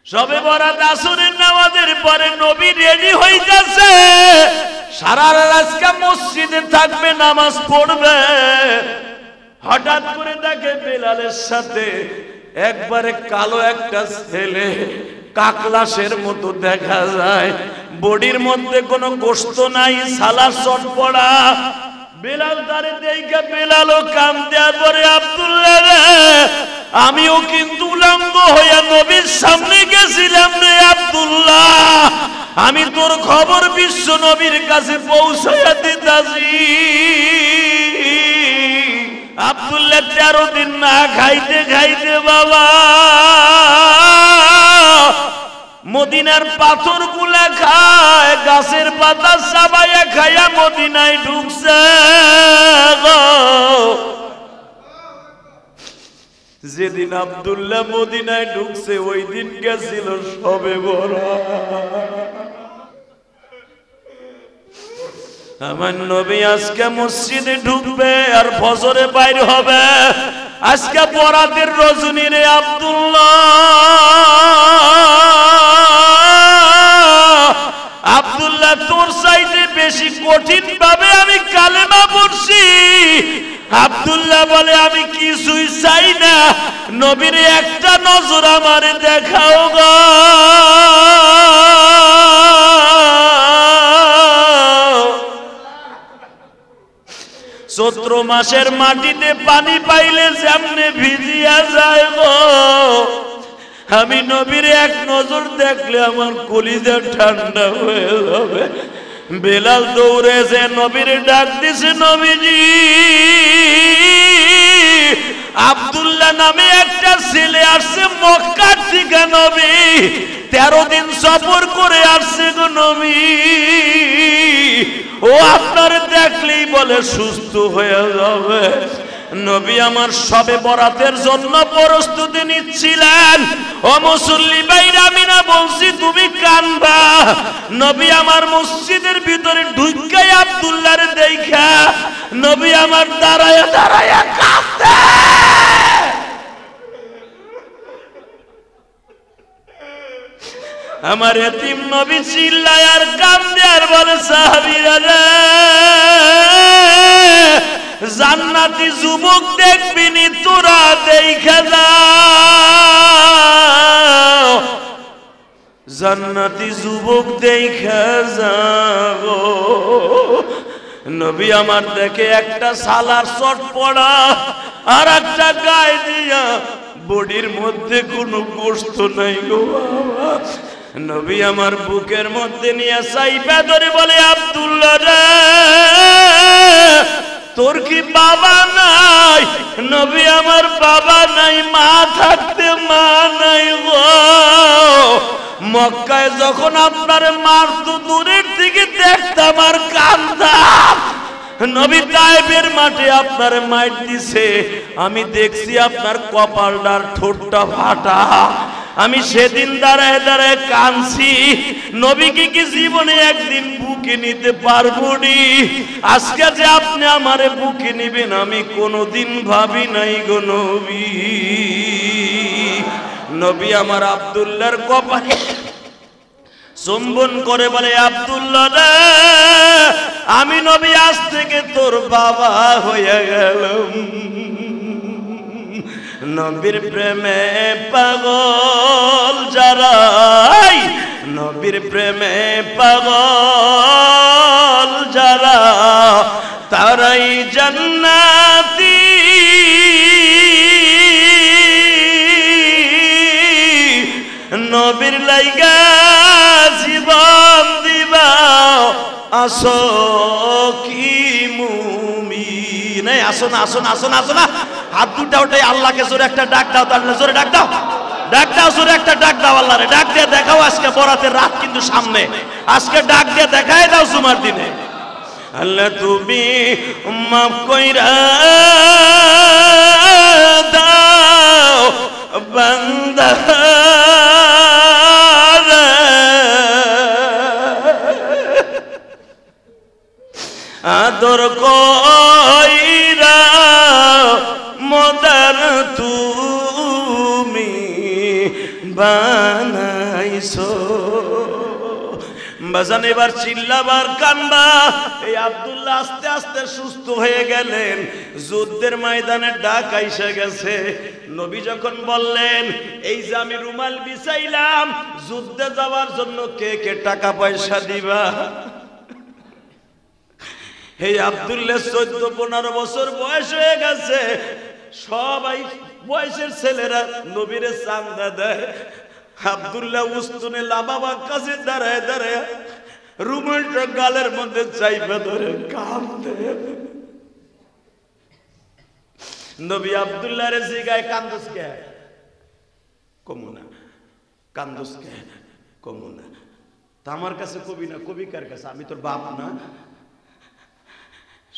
সবে বরাত আসরের নামাজের পরে নবী রেডি হইতাছে, সারা রাত আজকে মসজিদে থাকবে, নামাজ পড়বে। হঠাৎ করে দেখে বেলালের সাথে একবারে কালো একটা ছেলে, কাকলাসের মতো দেখা যায়, বডির মধ্যে কোনো গোশত নাই, সালার শট পড়া। বেলাল তারে দেখে বেলালও কাম দেওয়ার পরে, আব্দুল্লাহ রে, আমিও কিন্তু উলঙ্গ হইয়া নবীর সামনে গেছিলাম রে আব্দুল্লাহ, আমি তোর খবর বিশ্ব নবীর কাছে পৌঁছাইয়া দিতাছি। আব্দুল্লাহ 13 দিন না খাইতে খাইতে বাবা মদিনার পাথর গুলা খায়, গাছের পাতা চাবাইয়া খাইয়া মদিনায় ঢুকছে। যেদিন আব্দুল্লাহ মদিনায় ঢুকছে ওই দিন গেছিল সবে বরাত। আমার নবী আজকে মসজিদে ঢুকবে আর ফজরে বাইর হবে। আজকে বরাতের রজনী রে আব্দুল্লাহ, আব্দুল্লাহ তোর চাইতে বেশি কঠিন ভাবে আমি কালেমা পড়ছি। আব্দুল্লাহ বলে আমি কিছুই চাই না, নবীর একটা নজর আমারে দেখাও গো। চৈত্র মাসের মাটিতে পানি পাইলে যেমনে ভিজিয়া যায় গো, আমি নবীর এক নজর দেখলে আমার কলিজা ঠান্ডা হয়ে যাবে। বেলাল দৌড়েছে, নবীর ডাক দিছে, নবীজি আব্দুল্লাহ নামে একটা ছেলে আসছে মক্কার থেকে, নবী 13 দিন সফর করে আসছে গো নবী, ও আপনার দেখলেই বলে সুস্থ হয়ে যাবে। নবী আমার সবে বরাতের জন্য প্রস্তুতি নিচ্ছিলেন। ও মুসল্লি ভাইরা, আমি না বলছি তুমি কানবা। নবী আমার মসজিদের ভিতরে ঢুকাই আব্দুল্লাহর দেখা নবী আমার দাঁড়ায়া দাঁড়ায়া কাঁদতে। আমার এতিম নবী চিল্লায় আর কান্দে আর বলে, সাহাবীরা রে, জান্নাতি যুবক দেখবি নি তোরা দেখা যাও, জান্নাতি যুবক দেখা যাও। নবী আমার দেখে একটা সালার শট পড়া আর একটা গায়ে দিয়া, বডির মধ্যে কোনো গোশত নাই গো বাবা। নবী আমার বুকের মধ্যে নিয়ে চাইপা ধরে বলে, আব্দুল্লাহ রে, তোর কি বাবা নাই? নবী আমার বাবা নাই, মা থাকতে মা নাই গো। মক্কায় যখন আপনার মারতো দূরের থেকে দেখতাম আর কাঁদতাম। নবী তায়েফের মাঠে আপনার মাইর দিছে, আমি দেখছি আপনার কপালটার ঠোঁটটা ফাটা। আমি সেদিন দাঁড়ায় দাঁড়ায় কাঁদছি, নবীকে কি জীবনে একদিন বুকে নিতে পারবো নি? আজকে যে আপনি আমারে বুকে নিবেন আমি কোনোদিন ভাবি নাই গো নবী। নবী আমার আব্দুল্লাহর কপালে চুম্বন করে বলে, আব্দুল্লাহ রে, আমি নবী আজ থেকে তোর বাবা হয়ে গেলাম। নবীর প্রেমে পাগল যারা, নবীর প্রেমে পাগল যারা, তারাই জান্নাতি। নবীর লাইগা জীবন দিবা, আসো কি মুমিন। আসো না, আসো না, আসো না, আসো না, হাত দুটা ওটাই আল্লাহকে জোরে একটা ডাক দাও, তাহলে জোরে ডাক দাও, ডাক দাও, জোরে একটা ডাক দাও আল্লাহরে, ডাক দিয়ে দেখাও। আজকে বরাতের রাত কিন্তু সামনে, আজকে ডাক দিয়ে দেখাই দাও জুমার দিনে। আল্লাহ তুমি মাফ কইরা দাও বান্দা, আদর কইরা মদার তুমি বানা দেখাইছো বাজান এবার চিল্লাবার কান্দা এই আব্দুল্লাহ আস্তে আস্তে সুস্থ হয়ে গেলেন যুদ্ধের ময়দানে ডাক আইসা গেছে নবী যখন বললেন এই যে আমি রুমাল বিছাইলাম যুদ্ধে যাওয়ার জন্য কে কে টাকা পয়সা দিবা এই আব্দুল্লাহ 14-15 বছর বয়স হয়ে গেছে সবাই বয়সের ছেলেরা নবীরে চান্দা দেয় আব্দুল্লাহ উস্তুনে লাবাবার কাছে দাঁড়ায় দাঁড়ায় রুমালটা গালের মধ্যে চাইপা ধরে কান্দে নবী আব্দুল্লাহ রে জিগায় কান্দস কে কমুনা কান্দস কে কমুনা তা আমার কাছে কবি না কবি কার কাছে আমি তোর বাপ না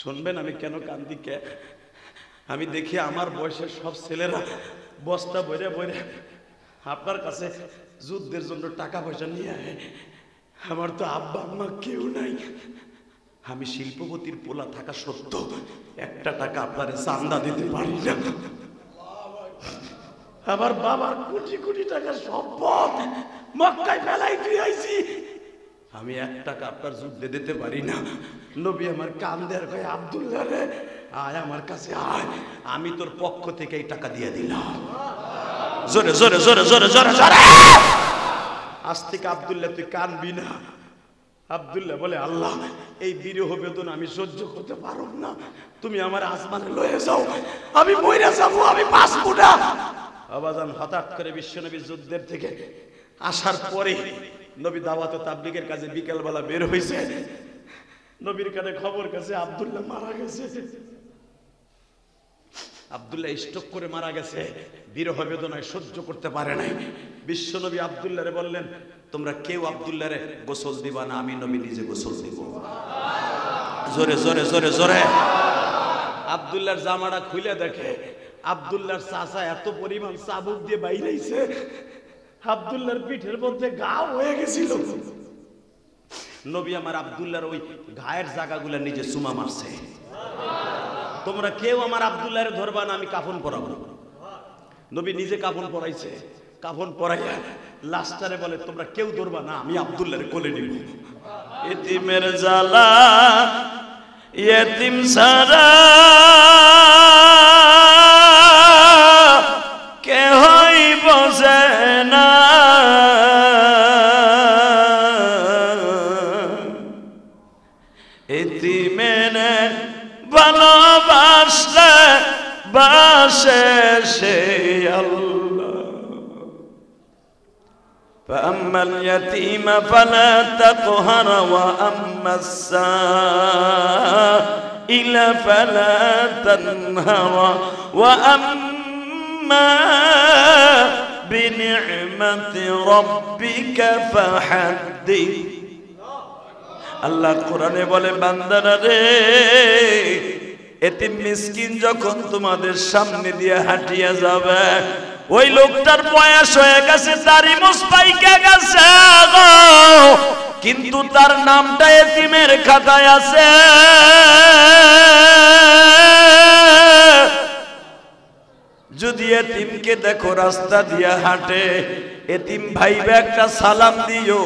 শুনবেন আমি কেন কান্দি কে আমি দেখি আমার বয়সের সব ছেলেরা বস্তা বইরে বইরে আপনার কাছে যুদ্ধের জন্য টাকা পয়সা নিয়ে আয় আমার তো আব্বা আম্মা কেউ নাই আমি শিল্পপতির পোলা থাকা সত্ত্বেও একটা টাকা আপনারে চান্দা দিতে পারি না আমার বাবার কোটি কোটি টাকা সম্পদ মক্কায় ফেলাই দিয়ে আইছি আমি 1 টাকা আপনার যুদ্ধে দিতে পারি না নবী আমার কান্দে আর কয় আব্দুল্লাহ রে আয় আমার কাছে আয় আমি তোর পক্ষ থেকে এই টাকা দিয়ে দিলাম জোরে জোরে জোরে জোরে জোরে জোরে আজ থেকে আব্দুল্লাহ তুই কানবি না আব্দুল্লাহ বলে আল্লাহ এই বিরহ বেদনা আমি সহ্য করতে পারব না তুমি আমার আসমানে লয়ে যাও আমি মইরা যাব আমি বাঁচবো না আবাজান হঠাৎ করে বিশ্বনবী যুদ্ধের থেকে আসার পরে নবী দাওয়াত ও তাবলীগের কাজে বিকেল বেলা বের হইছে নবীর কানে খবর কাছে আব্দুল্লাহ মারা গেছে আব্দুল্লাহ স্ট্রোক করে মারা গেছে বিরহ বেদনায় সহ্য করতে পারে নাই বিশ্বনবী আব্দুল্লাহরে বললেন তোমরা কেউ আব্দুল্লাহরে গোসল দিবা না আমি নবী নিজে গোসল দিব জোরে জোরে জোরে জোরে আব্দুল্লাহর জামাটা খুলে দেখে আব্দুল্লাহর চাচা এত পরিমাণ চাবুক দিয়ে বাইরেছে আব্দুল্লাহর পিঠের মধ্যে ঘাও হয়ে গেছিল নবী আমার আব্দুল্লাহর ওই ঘায়ের জায়গাগুলো নিজে চুমা মারছে তোমরা কেউ আমার আব্দুল্লাহরে ধরবা না আমি কাফন পরাবো নবী নিজে কাফন পরাইছে কাফন পরাইয়া লাস্টারে বলে তোমরা কেউ ধরবা না আমি আব্দুল্লাহরে কোলে নিব এতিমের জ্বালা এতিম সারা কেহই বোঝে না এতিমের ভালোবাসলে বাসে সে আল্লাহ فأما اليتيم فلا تقهر وأما السائل فلا تنهر وأما بنعمة ربك فحدث আল্লাহ কোরআনে বলে বান্দারা রে এতিম মিসকিন যখন তোমাদের সামনে দিয়ে হাঁটিয়া যাবে ওই লোকটার বয়স হয়ে গেছে দাড়ি মুছ পাইকে গেছে কিন্তু তার নামটা এতিমের খাতায় আছে যদি এতিমকে দেখো রাস্তা দিয়ে হাঁটে এতিম ভাইবে একটা সালাম দিও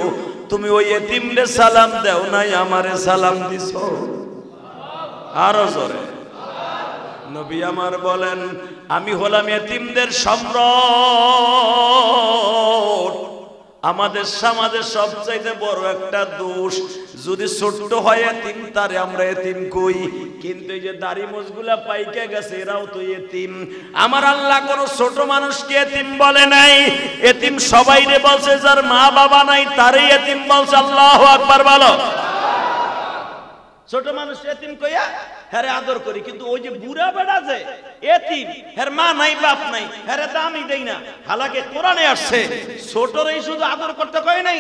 তুমি ওই এতিমরে সালাম দাও নাই আমারে সালাম দিছো আরো জোরে নবী আমার বলেন আমি হলাম এতিমদের সম্রাট আমাদের সমাজের সবচাইতে বড় একটা দোষ যদি ছোট্ট হয় এতিম তারে আমরা এতিম কই কিন্তু এই যে দাড়ি মোছগুলা পাইকে গেছে এরাও তো এতিম আমার আল্লাহ কোন ছোট মানুষকে এতিম বলে নাই এতিম সবাইরে বলছে যার মা বাবা নাই তারই এতিম বলছে আল্লাহু আকবার বলো ছোট মানুষ এতিম কইয়া হ্যারে আদর করি কিন্তু ওই যে বুড়া বেড়া যে এতিম হের মা নাই বাপ নাই হ্যারে দামি দেই না হালাকে কোরআনে আসছে ছোটরই শুধু আদর করতে কয় নাই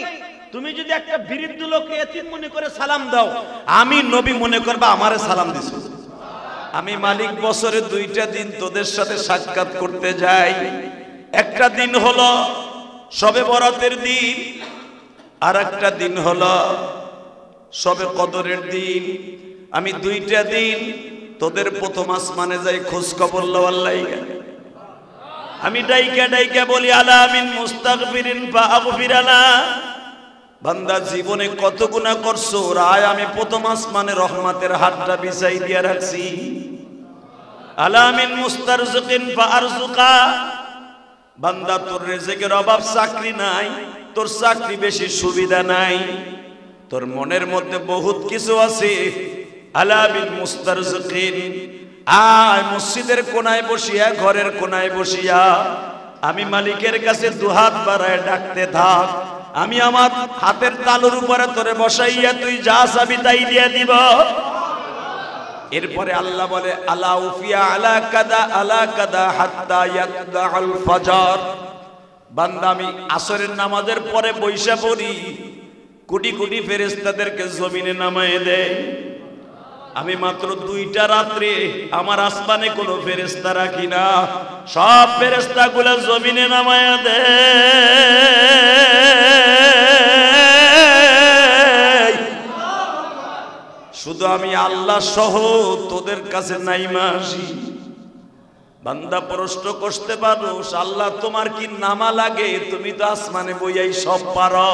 তুমি যদি একটা বিরুদ্ধ লোককে এতিম মনে করে সালাম দাও আমি নবী মনে করবা আমারে সালাম দিছো আমি মালিক বছরে 2টা দিন তোদের সাথে সাক্ষাৎ করতে যাই একটা দিন হলো শবে বরাতের দিন আর একটা দিন হলো শবে কদরের দিন আমি 2টা দিন তোদের প্রথম আসমানে যাই খোঁজ খবর লওয়ার লাগা আমি ডাইকা ডাইকা বলি আলা মিন মুস্তাগফিরিন ফাগফিরানা। বান্দা জীবনে কত গুনাহ করছো, রায় আমি প্রথম আসমানে রহমতের হাতটা বিছাই দিয়া রাখছি। আলা মিন মুস্তারজিকিন ফারজুকা। বান্দা তোর রিজিকের অভাব, চাকরি নাই, তোর চাকরি বেশি সুবিধা নাই, তোর মনের মধ্যে বহুত কিছু আছে। আলা মিন মুস্তারজিকিন। আয় মসজিদের কোনায় বসিয়া, ঘরের কোনায় বসিয়া আমি মালিকের কাছে দুহাত বাড়ায় ডাকতে থাক। আমি আমার হাতের তালুর উপরে তোরে বসাইয়া তুই যা চাবি তাই দিয়ে দিব। এরপরে আল্লাহ বলে আলা উফিয়া আলা কাদা আলা কাদা হাত্তা ইয়াতলাল ফজর। বান্দা আমি আসরের নামাজের পরে বৈশা পড়ি, কোটি কোটি ফেরেশতাদেরকে জমিনে নামায়ে দেয়। আমি মাত্র 2টা রাত্রে আমার আসমানে কোনো ফেরেশতা রাখি না, সব ফেরেশতাগুলো জমিনে নামায়া দেয়। শুধু আমি আল্লাহ সহ তোদের কাছে নাইমা আসি। বান্দা প্রশ্ন করতে পারো, আল্লাহ তোমার কি নামা লাগে? তুমি তো আসমানে বইয়াই সব পারো।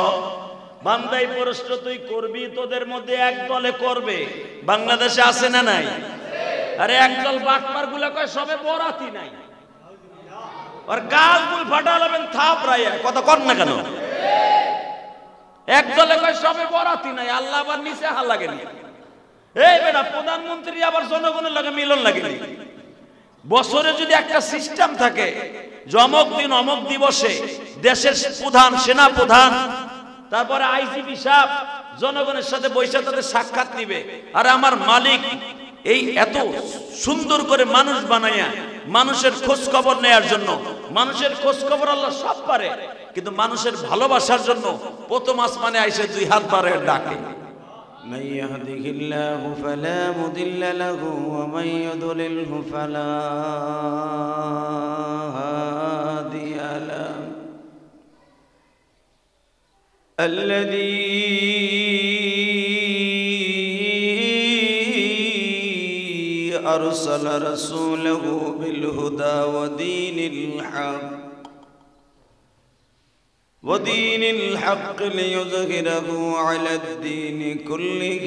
বান্দাই প্রশ্ন তুই করবি, তোদের মধ্যে এক দলে করবে। বাংলাদেশে আছে না নাই? আরে একদল বাটপার গুলা কয় সবে বরাতি নাই, আর গাল গুল ফাটালাবেন থাপ রাইয়া কথা কর না কেন? এক দলে কয় সবে বরাতি নাই, আল্লাহ আবার নিচে হাল লাগেনি। এই বেটা প্রধানমন্ত্রী আবার জনগণের লাগে মিলন লাগেনি। বছরে যদি একটা সিস্টেম থাকে, অমুক দিন অমুক দিবসে দেশের প্রধান, সেনা প্রধান, তারপরে আইজিপি সাহেব জনগণের সাথে বৈশা তাদের সাক্ষাৎ নিবে। আর আমার মালিক এই এত সুন্দর করে মানুষ বানাইয়া মানুষের খোঁজ খবর নেয়ার জন্য, মানুষের খোঁজ খবর আল্লাহ সব পারে, কিন্তু মানুষের ভালোবাসার জন্য প্রথম আসমানে আইসে 2 হাত বাড়ায় ডাকে। من يهده الله فلا مضل له ومن يضلله فلا هادي له الذي أرسل رسوله بالهدى ودين الحق ليظهره على الدين كله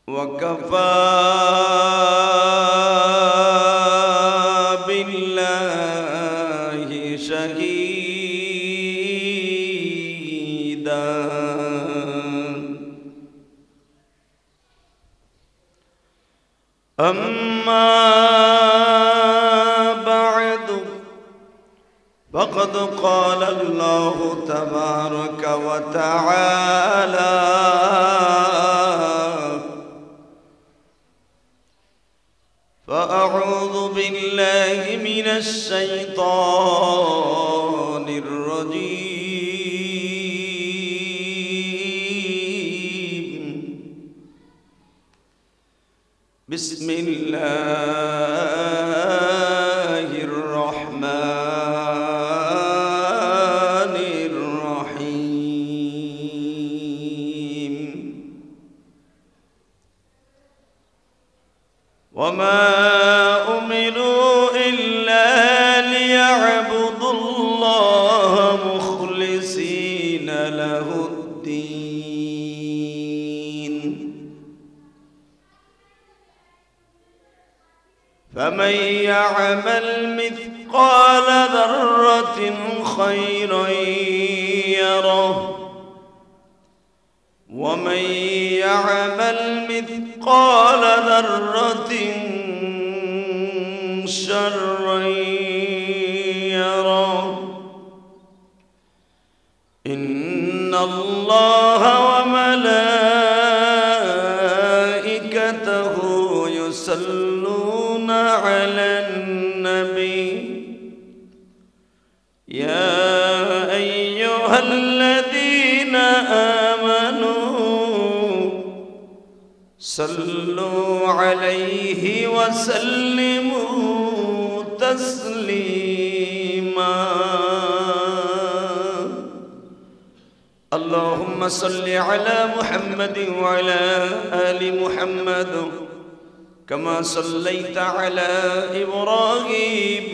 وكفى بالله شهيدا أما بعد فقد قال الله تبارك وتعالى فأعوذ بالله من الشيطان الرجيم بسم الله الرحمن الرحيم وما أمروا إلا ليعبدوا الله مخلصين له الدين فمن يعمل مثقال ذرة خيرا يره ومن يعمل مثقال ذرة شرا يره إن الله وملائكته يصلون على النبي يا أيها الذين آمنوا صلوا عليه وسلموا تسليما اللهم صل على محمد وعلى آل محمد كما صليت على إبراهيم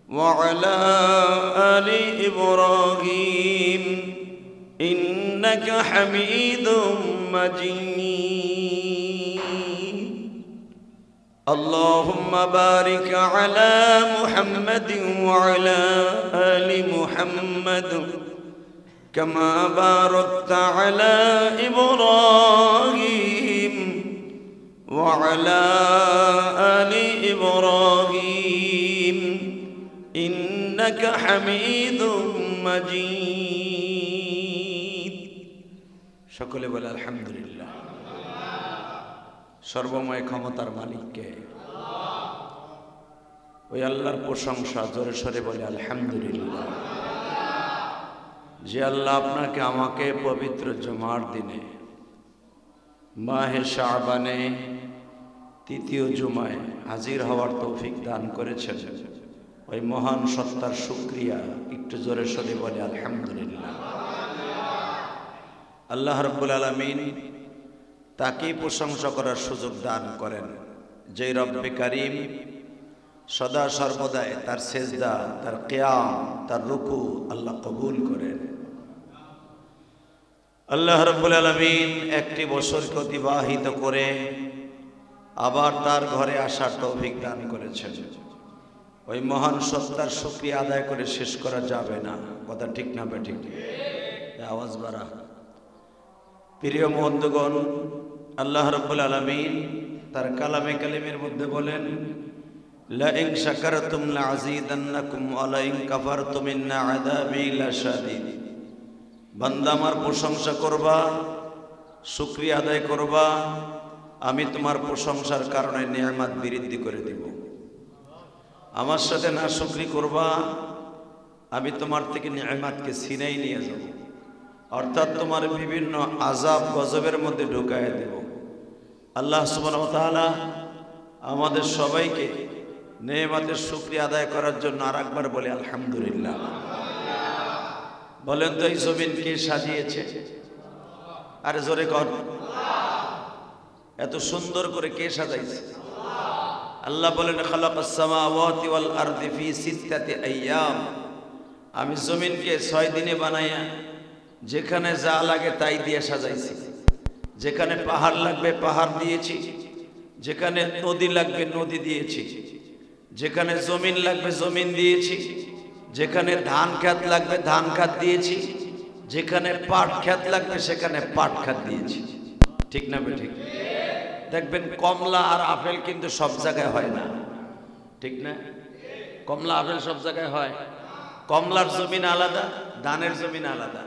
وعلى آل إبراهيم إنك حميد مجيد اللهم بارك على محمد وعلى آل محمد كما باركت على إبراهيم وعلى آل إبراهيم إنك حميد مجيد সকলে বলে আলহামদুলিল্লাহ। সর্বময় ক্ষমতার মালিককে ওই আল্লাহর প্রশংসা জোরে সরে বলে আলহামদুলিল্লাহ। যে আল্লাহ আপনাকে আমাকে পবিত্র জুমার দিনে মাহে শাবানে তৃতীয় জুমায় হাজির হওয়ার তৌফিক দান করেছেন, ওই মহান সত্তার শুকরিয়া একটু জোরে সরে বলে আলহামদুলিল্লাহ। আল্লাহ রাব্বুল আলামিন তাকেই প্রশংসা করার সুযোগ দান করেন যে রব্বে কারীম সদা সর্বদাই তার সেজদা, তার কিয়াম, তার রুকু আল্লাহ কবুল করেন। আল্লাহ রাব্বুল আলামিন একটি বছরকে অতিবাহিত করে আবার তার ঘরে আসার তৌফিক দান করেছেন। ওই মহান সত্তার শুকরিয়া আদায় করে শেষ করা যাবে না, কথা ঠিক না বেঠিক? আওয়াজ বাড়া। প্রিয় বন্ধুগণ, আল্লাহ রাব্বুল আলামিন তার কালামে কালিমের মধ্যে বলেন, লা ইন শাকারতুম লাযীদান্নাকুম ওয়া লা ইন কাফারতুম ইন্না আযাবি লাশাদীদ। বান্দা আমার প্রশংসা করবা, শুকরিয়া আদায় করবা, আমি তোমার প্রশংসার কারণে নিয়ামত বৃদ্ধি করে দিব। আমার সাথে না শুকরি করবা, আমি তোমার থেকে নিয়ামতকে ছিনাই নিয়ে যাব, অর্থাৎ তোমার বিভিন্ন আযাব গজবের মধ্যে ঢুকায় দেব। আল্লাহ সুবহানাহু ওয়া তাআলা আমাদের সবাইকে নিয়ামতের শুকরিয়া আদায় করার জন্য আরেকবার বলে আলহামদুলিল্লাহ। বলেন তো এই জমিন কে সাজিয়েছে? আরে জোরে কর, এত সুন্দর করে কে সাজাইছে? আল্লাহ বলেন, খালাকাস সামাওয়াতি ওয়াল আরদি ফি সিত্তাতি আইয়াম। আমি জমিনকে 6 দিনে বানাইয়া যেখানে যা লাগে তাই দিয়ে সাজাইছি। যেখানে পাহাড় লাগবে পাহাড় দিয়েছি, যেখানে নদী লাগবে নদী দিয়েছি, যেখানে জমিন লাগবে জমিন দিয়েছি, যেখানে ধান খেত লাগবে ধান খেত দিয়েছি, যেখানে পাট খেত লাগবে সেখানে পাট খেত দিয়েছি। ঠিক না ঠিক? দেখবেন কমলা আর আপেল কিন্তু সব জায়গায় হয় না, ঠিক না? কমলা আপেল সব জায়গায় হয়। কমলার জমিন আলাদা, ধানের জমিন আলাদা।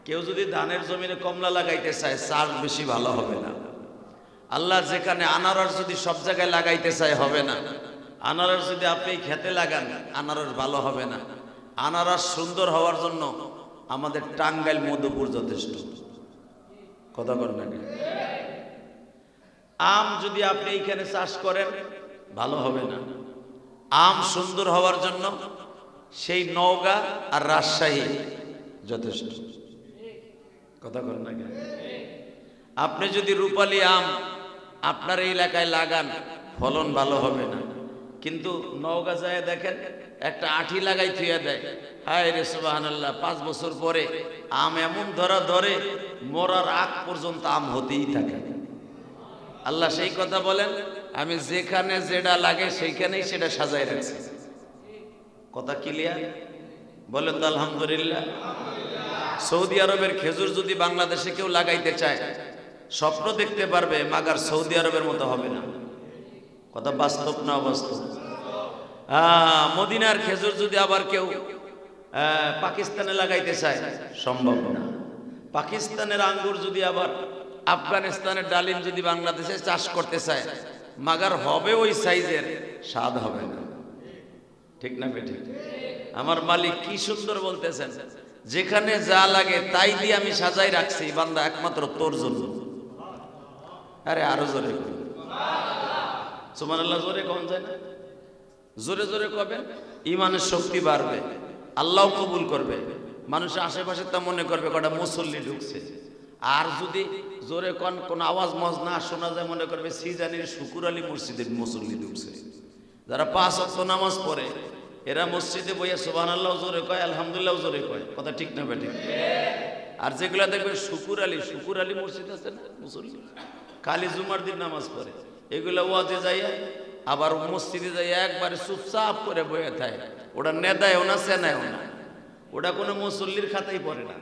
কেউ যদি ধানের জমিনে কমলা লাগাইতে চায়, চাষ বেশি ভালো হবে না। আল্লাহ যেখানে আনারস যদি সব জায়গায় লাগাইতে চায়, হবে না। আনারস যদি আপনি খেতে লাগান, আনারস ভালো হবে না। আনারস সুন্দর হওয়ার জন্য আমাদের টাঙ্গাইল মধুপুর যথেষ্ট। কথা বল না? আম যদি আপনি এইখানে চাষ করেন, ভালো হবে না। আম সুন্দর হওয়ার জন্য সেই নওগাঁ আর রাজশাহী যথেষ্ট। কথা বল না? আপনি যদি রূপালী আম আপনার এই এলাকায় লাগান, ফলন ভালো হবে না। কিন্তু নওগাঁ যায় দেখেন, একটা আঠি লাগাই থুয়ে দেয়, হায় রে সুবহানাল্লাহ, 5 বছর পরে আম এমন ধরে মরার আগ পর্যন্ত আম হতেই থাকে। আল্লাহ সেই কথা বলেন, আমি যেখানে যেটা লাগে সেইখানেই সেটা সাজাই রাখছি। কথা ক্লিয়ার? বলেন তো আলহামদুলিল্লাহ। সৌদি আরবের খেজুর যদি বাংলাদেশে কেউ লাগাইতে চায়, স্বপ্ন দেখতে পারবে, মাগার সৌদি আরবের মতো হবে না। কথা বাস্তব না অবাস্তব? মদিনার খেজুর যদি আবার কেউ পাকিস্তানে লাগাইতে চায়, সম্ভব না। পাকিস্তানের আঙ্গুর যদি আবার আফগানিস্তানের ডালিম যদি বাংলাদেশে চাষ করতে চায়, মাগার হবে ওই সাইজের, স্বাদ হবে না। ঠিক না বেঠিক? আমার মালিক কি সুন্দর বলতেছেন, যেখানে যা লাগে তাই দিয়ে আমি সাজাই রাখছি বান্দা, একমাত্র তোর জন্য। আরে আরো জোরে সুবহানাল্লাহ, জোরে কম যায় না? জোরে জোরে কবে ইমানের শক্তি বাড়বে, আল্লাহ কবুল করবে, মানুষের আশেপাশে তা মনে করবে কটা মুসল্লি ঢুকছে। আর যদি জোরে কোন আওয়াজ মজ না শোনা যায় মনে করবে সিজানির শুকুর আলী মসজিদের মুসল্লি ঢুকছে। যারা 5 ওয়াক্ত নামাজ পড়ে এরা মসজিদে বইয়া সুবহানাল্লাহ জোরে কয়, আলহামদুলিল্লাহ জোরে কয়, কথা ঠিক না বেঠিক? আর যেগুলা দেখবে শুকুর আলী মসজিদ আছে না মুসল্লি, খালি জুমার দিন নামাজ পড়ে, এগুলা ওয়াজে যাইয়া আবার মসজিদে যাইয়া একবারে চুপচাপ করে বইয়া থাকে। ওটা নেদায়ও না সেনায়ও না, ওটা কোনো মুসল্লির খাতাই পড়ে না,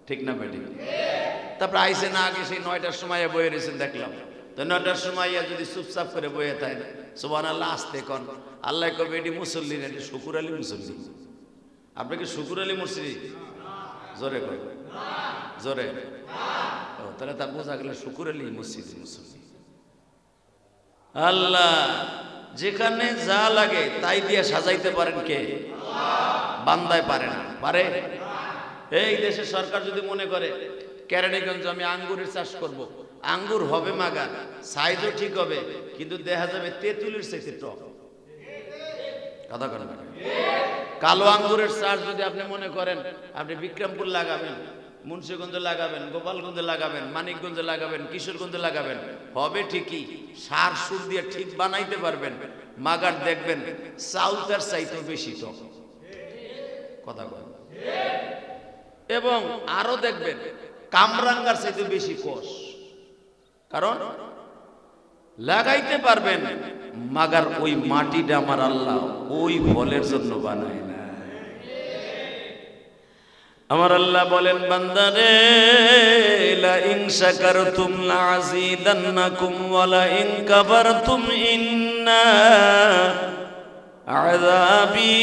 ঠিক না বেঠিক? তারপরে আইসে না আগে সেই 9টার সময় বইয়ে রয়েছেন দেখলাম, তো 9টার সময় যদি চুপচাপ করে বইয়ে থাকে সুবহানাল্লাহ আসতে কন, আল্লাহ কবে এটি মুসল্লি না, এটি শুকুর আলী মুসল্লি। আপনি কি শুকুর আলী মুসল্লি? জোরে কয়, জোরে। ও তাহলে তা বোঝা গেল শুকুর আলী মসজিদ মুসল্লি। আল্লাহ যেখানে যা লাগে তাই দিয়ে সাজাইতে পারেন কে? বান্দায় পারে না, পারে? এই দেশে সরকার যদি মনে করে কেরানীগঞ্জ আমি আঙ্গুরের চাষ করব, আঙ্গুর হবে মাগার, সাইজও ঠিক হবে, কিন্তু দেখা যাবে তেঁতুলের চাইতে টক। কথা করেন না? কালো আঙ্গুরের চাষ যদি আপনি মনে করেন আপনি বিক্রমপুর লাগাবেন, মুন্সিগঞ্জে লাগাবেন, গোপালগঞ্জে লাগাবেন, মানিকগঞ্জে লাগাবেন, কিশোরগঞ্জে লাগাবেন, হবে ঠিকই, সার সুর দিয়ে ঠিক বানাইতে পারবেন, মাগার দেখবেন চাউল তার চাইতেও বেশি টক। কথা বলেন। এবং আরো দেখবেন কামরাঙ্গার চাইতে বেশি কষ, কারণ লাগাইতে পারবেন মাগার ওই মাটিটা আমার আল্লাহ ওই ফলের জন্য বানায় না। আমার আল্লাহ বলেন বান্দারে লা ইন শাকারতুম লা আযীদান্নাকুম ওয়া লা ইন কাফারতুম ইন্না আযাবী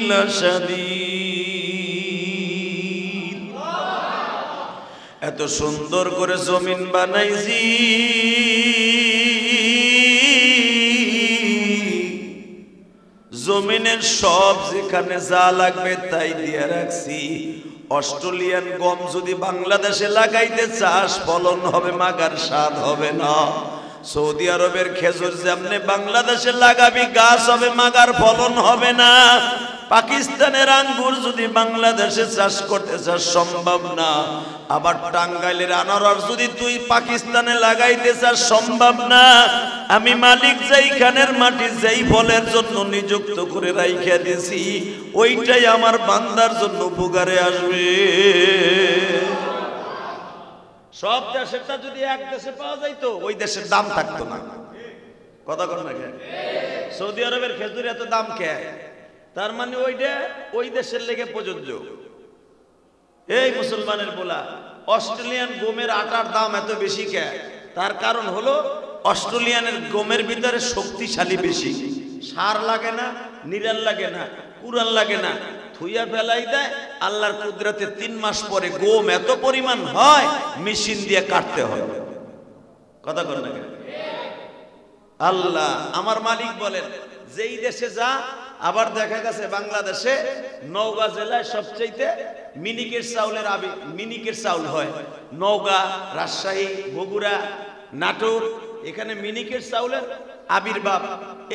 লাশাদীদ। এত সুন্দর করে জমিন বানাইছি, জমিনের সব যেখানে যা লাগবে তাই দিয়ে রাখছি। অস্ট্রেলিয়ান গম যদি বাংলাদেশে লাগাইতে চাস ফলন হবে মাগার স্বাদ হবে না। সৌদি আরবের খেজুর যেমনি বাংলাদেশে লাগাবি গাছ হবে মাগার ফলন হবে না। পাকিস্তানের আঙ্গুর যদি বাংলাদেশে চাষ করতে চাস সম্ভব না। আবার টাঙ্গাইলের আনারস যদি তুই পাকিস্তানে লাগাইতে চাস সম্ভব না। আমি মালিক যেইখানের মাটি যেই ফলের জন্য নিযুক্ত করে রাইখা দিয়েছি ওইটাই আমার বান্দার জন্য উপকারে আসবে। সব দেশেরটা যদি এক দেশে পাওয়া যাইতো ওই দেশের দাম থাকতো না। কথা কর না কেন? সৌদি আরবের খেজুর এত দাম কে? তার মানে ওইটা ওই দেশের লেগে প্রযোজ্য। এই মুসলমানের বলা অস্ট্রেলিয়ান গমের আটার দাম এত বেশি কে? তার কারণ হলো অস্ট্রেলিয়ানের গমের ভিতরে শক্তিশালী বেশি, সার লাগে না, নিরাল লাগে না, কুড়াল লাগে না, থুইয়া ফেলাই দেয়। আল্লাহর কুদরতে 3 মাস পরে গম এত পরিমাণ হয় মেশিন দিয়ে কাটতে হয়। কথা কর না কেন? আল্লাহ আমার মালিক বলেন যেই দেশে যা। আবার দেখা গেছে বাংলাদেশে নওগাঁ জেলায় সবচেয়ে মিনিকের চাউলের মিনিকের চাউল হয়। নওগাঁ, রাজশাহী, বগুড়া, নাটোর, এখানে মিনিকের চাউলের আবির্ভাব।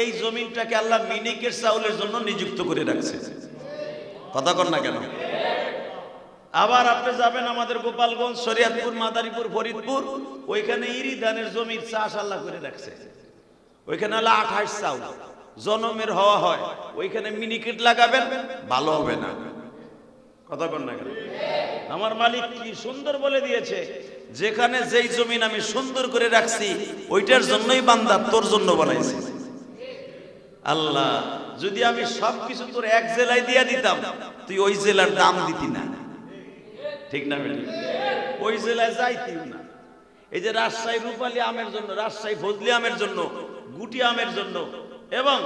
এই জমিনটাকে আল্লাহ মিনিকের চাউলের জন্য নিযুক্ত করে রাখছে। কথা কর না কেন? আবার আপনি যাবেন আমাদের গোপালগঞ্জ, শরিয়তপুর, মাদারীপুর, ফরিদপুর, ওইখানে ইরি ধানের জমির চাষ আল্লাহ করে রাখছে। ওইখানে আল্লাহ 28 চাউল জনমের হওয়া হয়। ওইখানে মিনিকেট লাগাবেন ভালো হবে না। কথা বল না কেন? আমার মালিক কি সুন্দর বলে দিয়েছে, যেখানে যেই জমিন আমি সুন্দর করে রাখছি ওইটার জন্যই বান্দা তোর জন্য বানাইছি। আল্লাহ যদি আমি সবকিছু তোর এক জেলায় দিয়া দিতাম তুই ওই জেলার দাম দিতি না, ঠিক না বেটি? ওই জেলায় যাইতিও না। এই যে রাজশাহী রূপালী আমের জন্য, রাজশাহী ফজলি আমের জন্য, গুটি আমের জন্য, এবং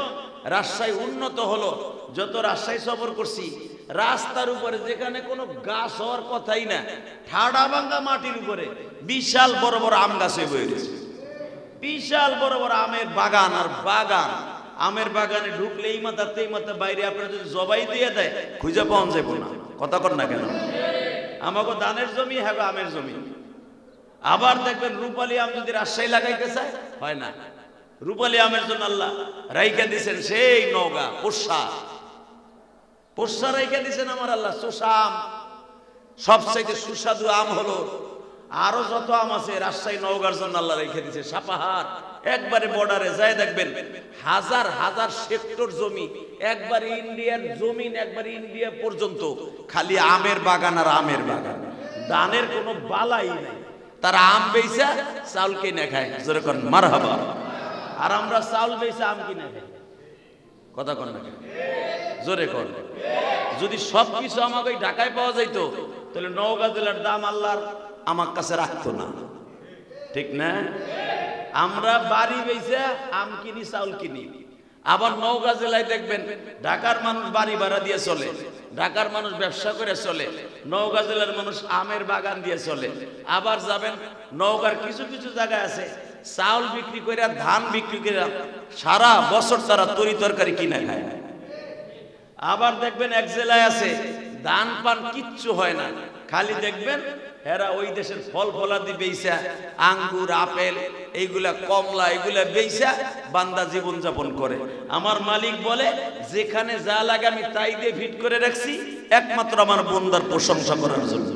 রাজশাহী উন্নত হলো। যত রাজশাহী সফর করছি রাস্তার উপরে যেখানে কোনো গাছ হওয়ার কথাই না, ঠাডা ভাঙ্গা মাটির উপরে বিশাল বড় বড় আম গাছ হয়ে রয়েছে। বিশাল বড় বড় আমের বাগান আর বাগান। আমের বাগানে ঢুকলে এই মাথা তেই মাথা, বাইরে আপনারা যদি জবাই দিয়ে দেয় খুঁজে পাওয়া যাবে না। কথা কর না কেন? আমাকে দানের জমি, হ্যাঁ আমের জমি। আবার দেখবেন রূপালী আম যদি রাজশাহী লাগাইতে চায় হয় না। রূপালী আমের জন্য আল্লাহ রাইখা দিয়েছেন সেই নওগাঁ, পোষা রাইখা দিয়েছেন আমার আল্লাহ। চোষা আম সবচাইতে সুস্বাদু আম হলো, আরো যত আম আছে রাজশাহী নওগাঁর জন্য আল্লাহ রেখে দিয়েছে সাপাহার, একবারে বর্ডারে যায় দেখবেন হাজার হাজার সেক্টর জমি, একবারে ইন্ডিয়ার জমিন, একবারে ইন্ডিয়া পর্যন্ত খালি আমের বাগান আর আমের বাগান, ধানের কোনো বালাই নাই। তারা আম বেচা চাউল কিনে খায়, জোরে করেন মারহাবা। আর আমরা চাউল বেচা আম কিনে খাই, কথা কন না জোরে কর। যদি সবকিছু আমাকে ঢাকায় পাওয়া যাইতো তাহলে নওগাঁ জেলার দাম আল্লাহর আমার কাছে রাখতো না, ঠিক না? আমরা বাড়ি বেচা আম কিনি, চাউল কিনি। আবার নওগাঁ জেলায় দেখবেন ঢাকার মানুষ বাড়ি ভাড়া দিয়ে চলে, ঢাকার মানুষ ব্যবসা করে চলে, নওগাঁ জেলার মানুষ আমের বাগান দিয়ে চলে। আবার যাবেন নওগাঁর কিছু কিছু জায়গায় আছে চাউল বিক্রি করে, ধান বিক্রি করে সারা বছর তারা তরি তরকারি কিনে খায়। আবার দেখবেন এক জেলায় আছে ধান পান কিচ্ছু হয় না, খালি দেখবেন এরা ওই দেশের ফল ফলাদি বেইসা, আঙ্গুর, আপেল, এইগুলা কমলা, এগুলা বেইসা বান্দা জীবন যাপন করে। আমার মালিক বলে যেখানে যা লাগে আমি তাই দিয়ে ফিট করে রাখছি, একমাত্র আমার বন্দার প্রশংসা করার জন্য।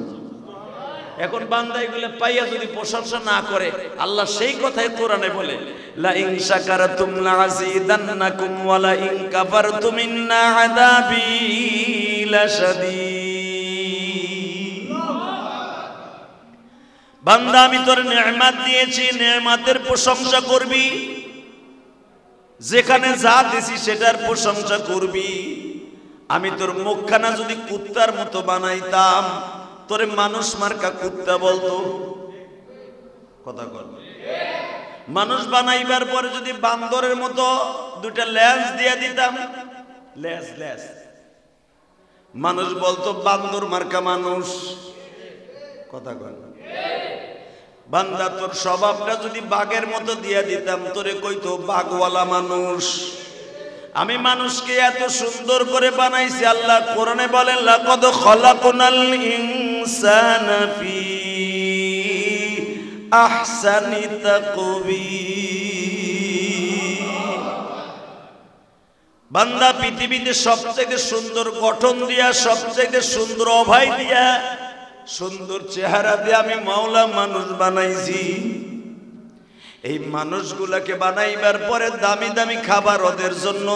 এখন বান্দা এগুলো পাইয়া যদি প্রশংসা না করে, আল্লাহ সেই কথাই কোরআনে বলে, লা ইন শাকারতুম লাযীদান্নাকুম ওয়া লা ইন কাফারতুম ইন্না আযাবি লাশাদীদ। বান্দা আমি তোর নেয়ামত দিয়েছি, নেয়ামতের প্রশংসা করবি, যেখানে যা দিছি সেটার প্রশংসা করবি। আমি তোর মুখখানা যদি কুত্তার মতো বানাইতাম, তোরে মানুষ মার্কা কুত্তা বলতো, কথা বল। মানুষ বানাইবার পরে যদি বান্দরের মতো দুটা লেজ দিয়ে দিতাম, লেজ লেজ, মানুষ বলতো বান্দর মার্কা মানুষ, কথা বল। বান্দা তোর স্বভাবটা যদি বাঘের মতো দিয়ে দিতাম, তোরে কইতো বাঘওয়ালা মানুষ। আমি মানুষকে এত সুন্দর করে বানাইছি, আল্লাহ কোরআনে বলেন লাকাদ খালাকনাল ইনসানা ফি আহসানি তাকওয়িম। বান্দা পৃথিবীতে সবচেয়ে সুন্দর গঠন দিয়া, সবচেয়ে সুন্দর অভয় দিয়া, সুন্দর চেহারা দিয়ে আমি মাওলা মানুষ বানাইছি। এই মানুষগুলাকে বানাইবার পরে দামি দামি খাবার ওদের জন্য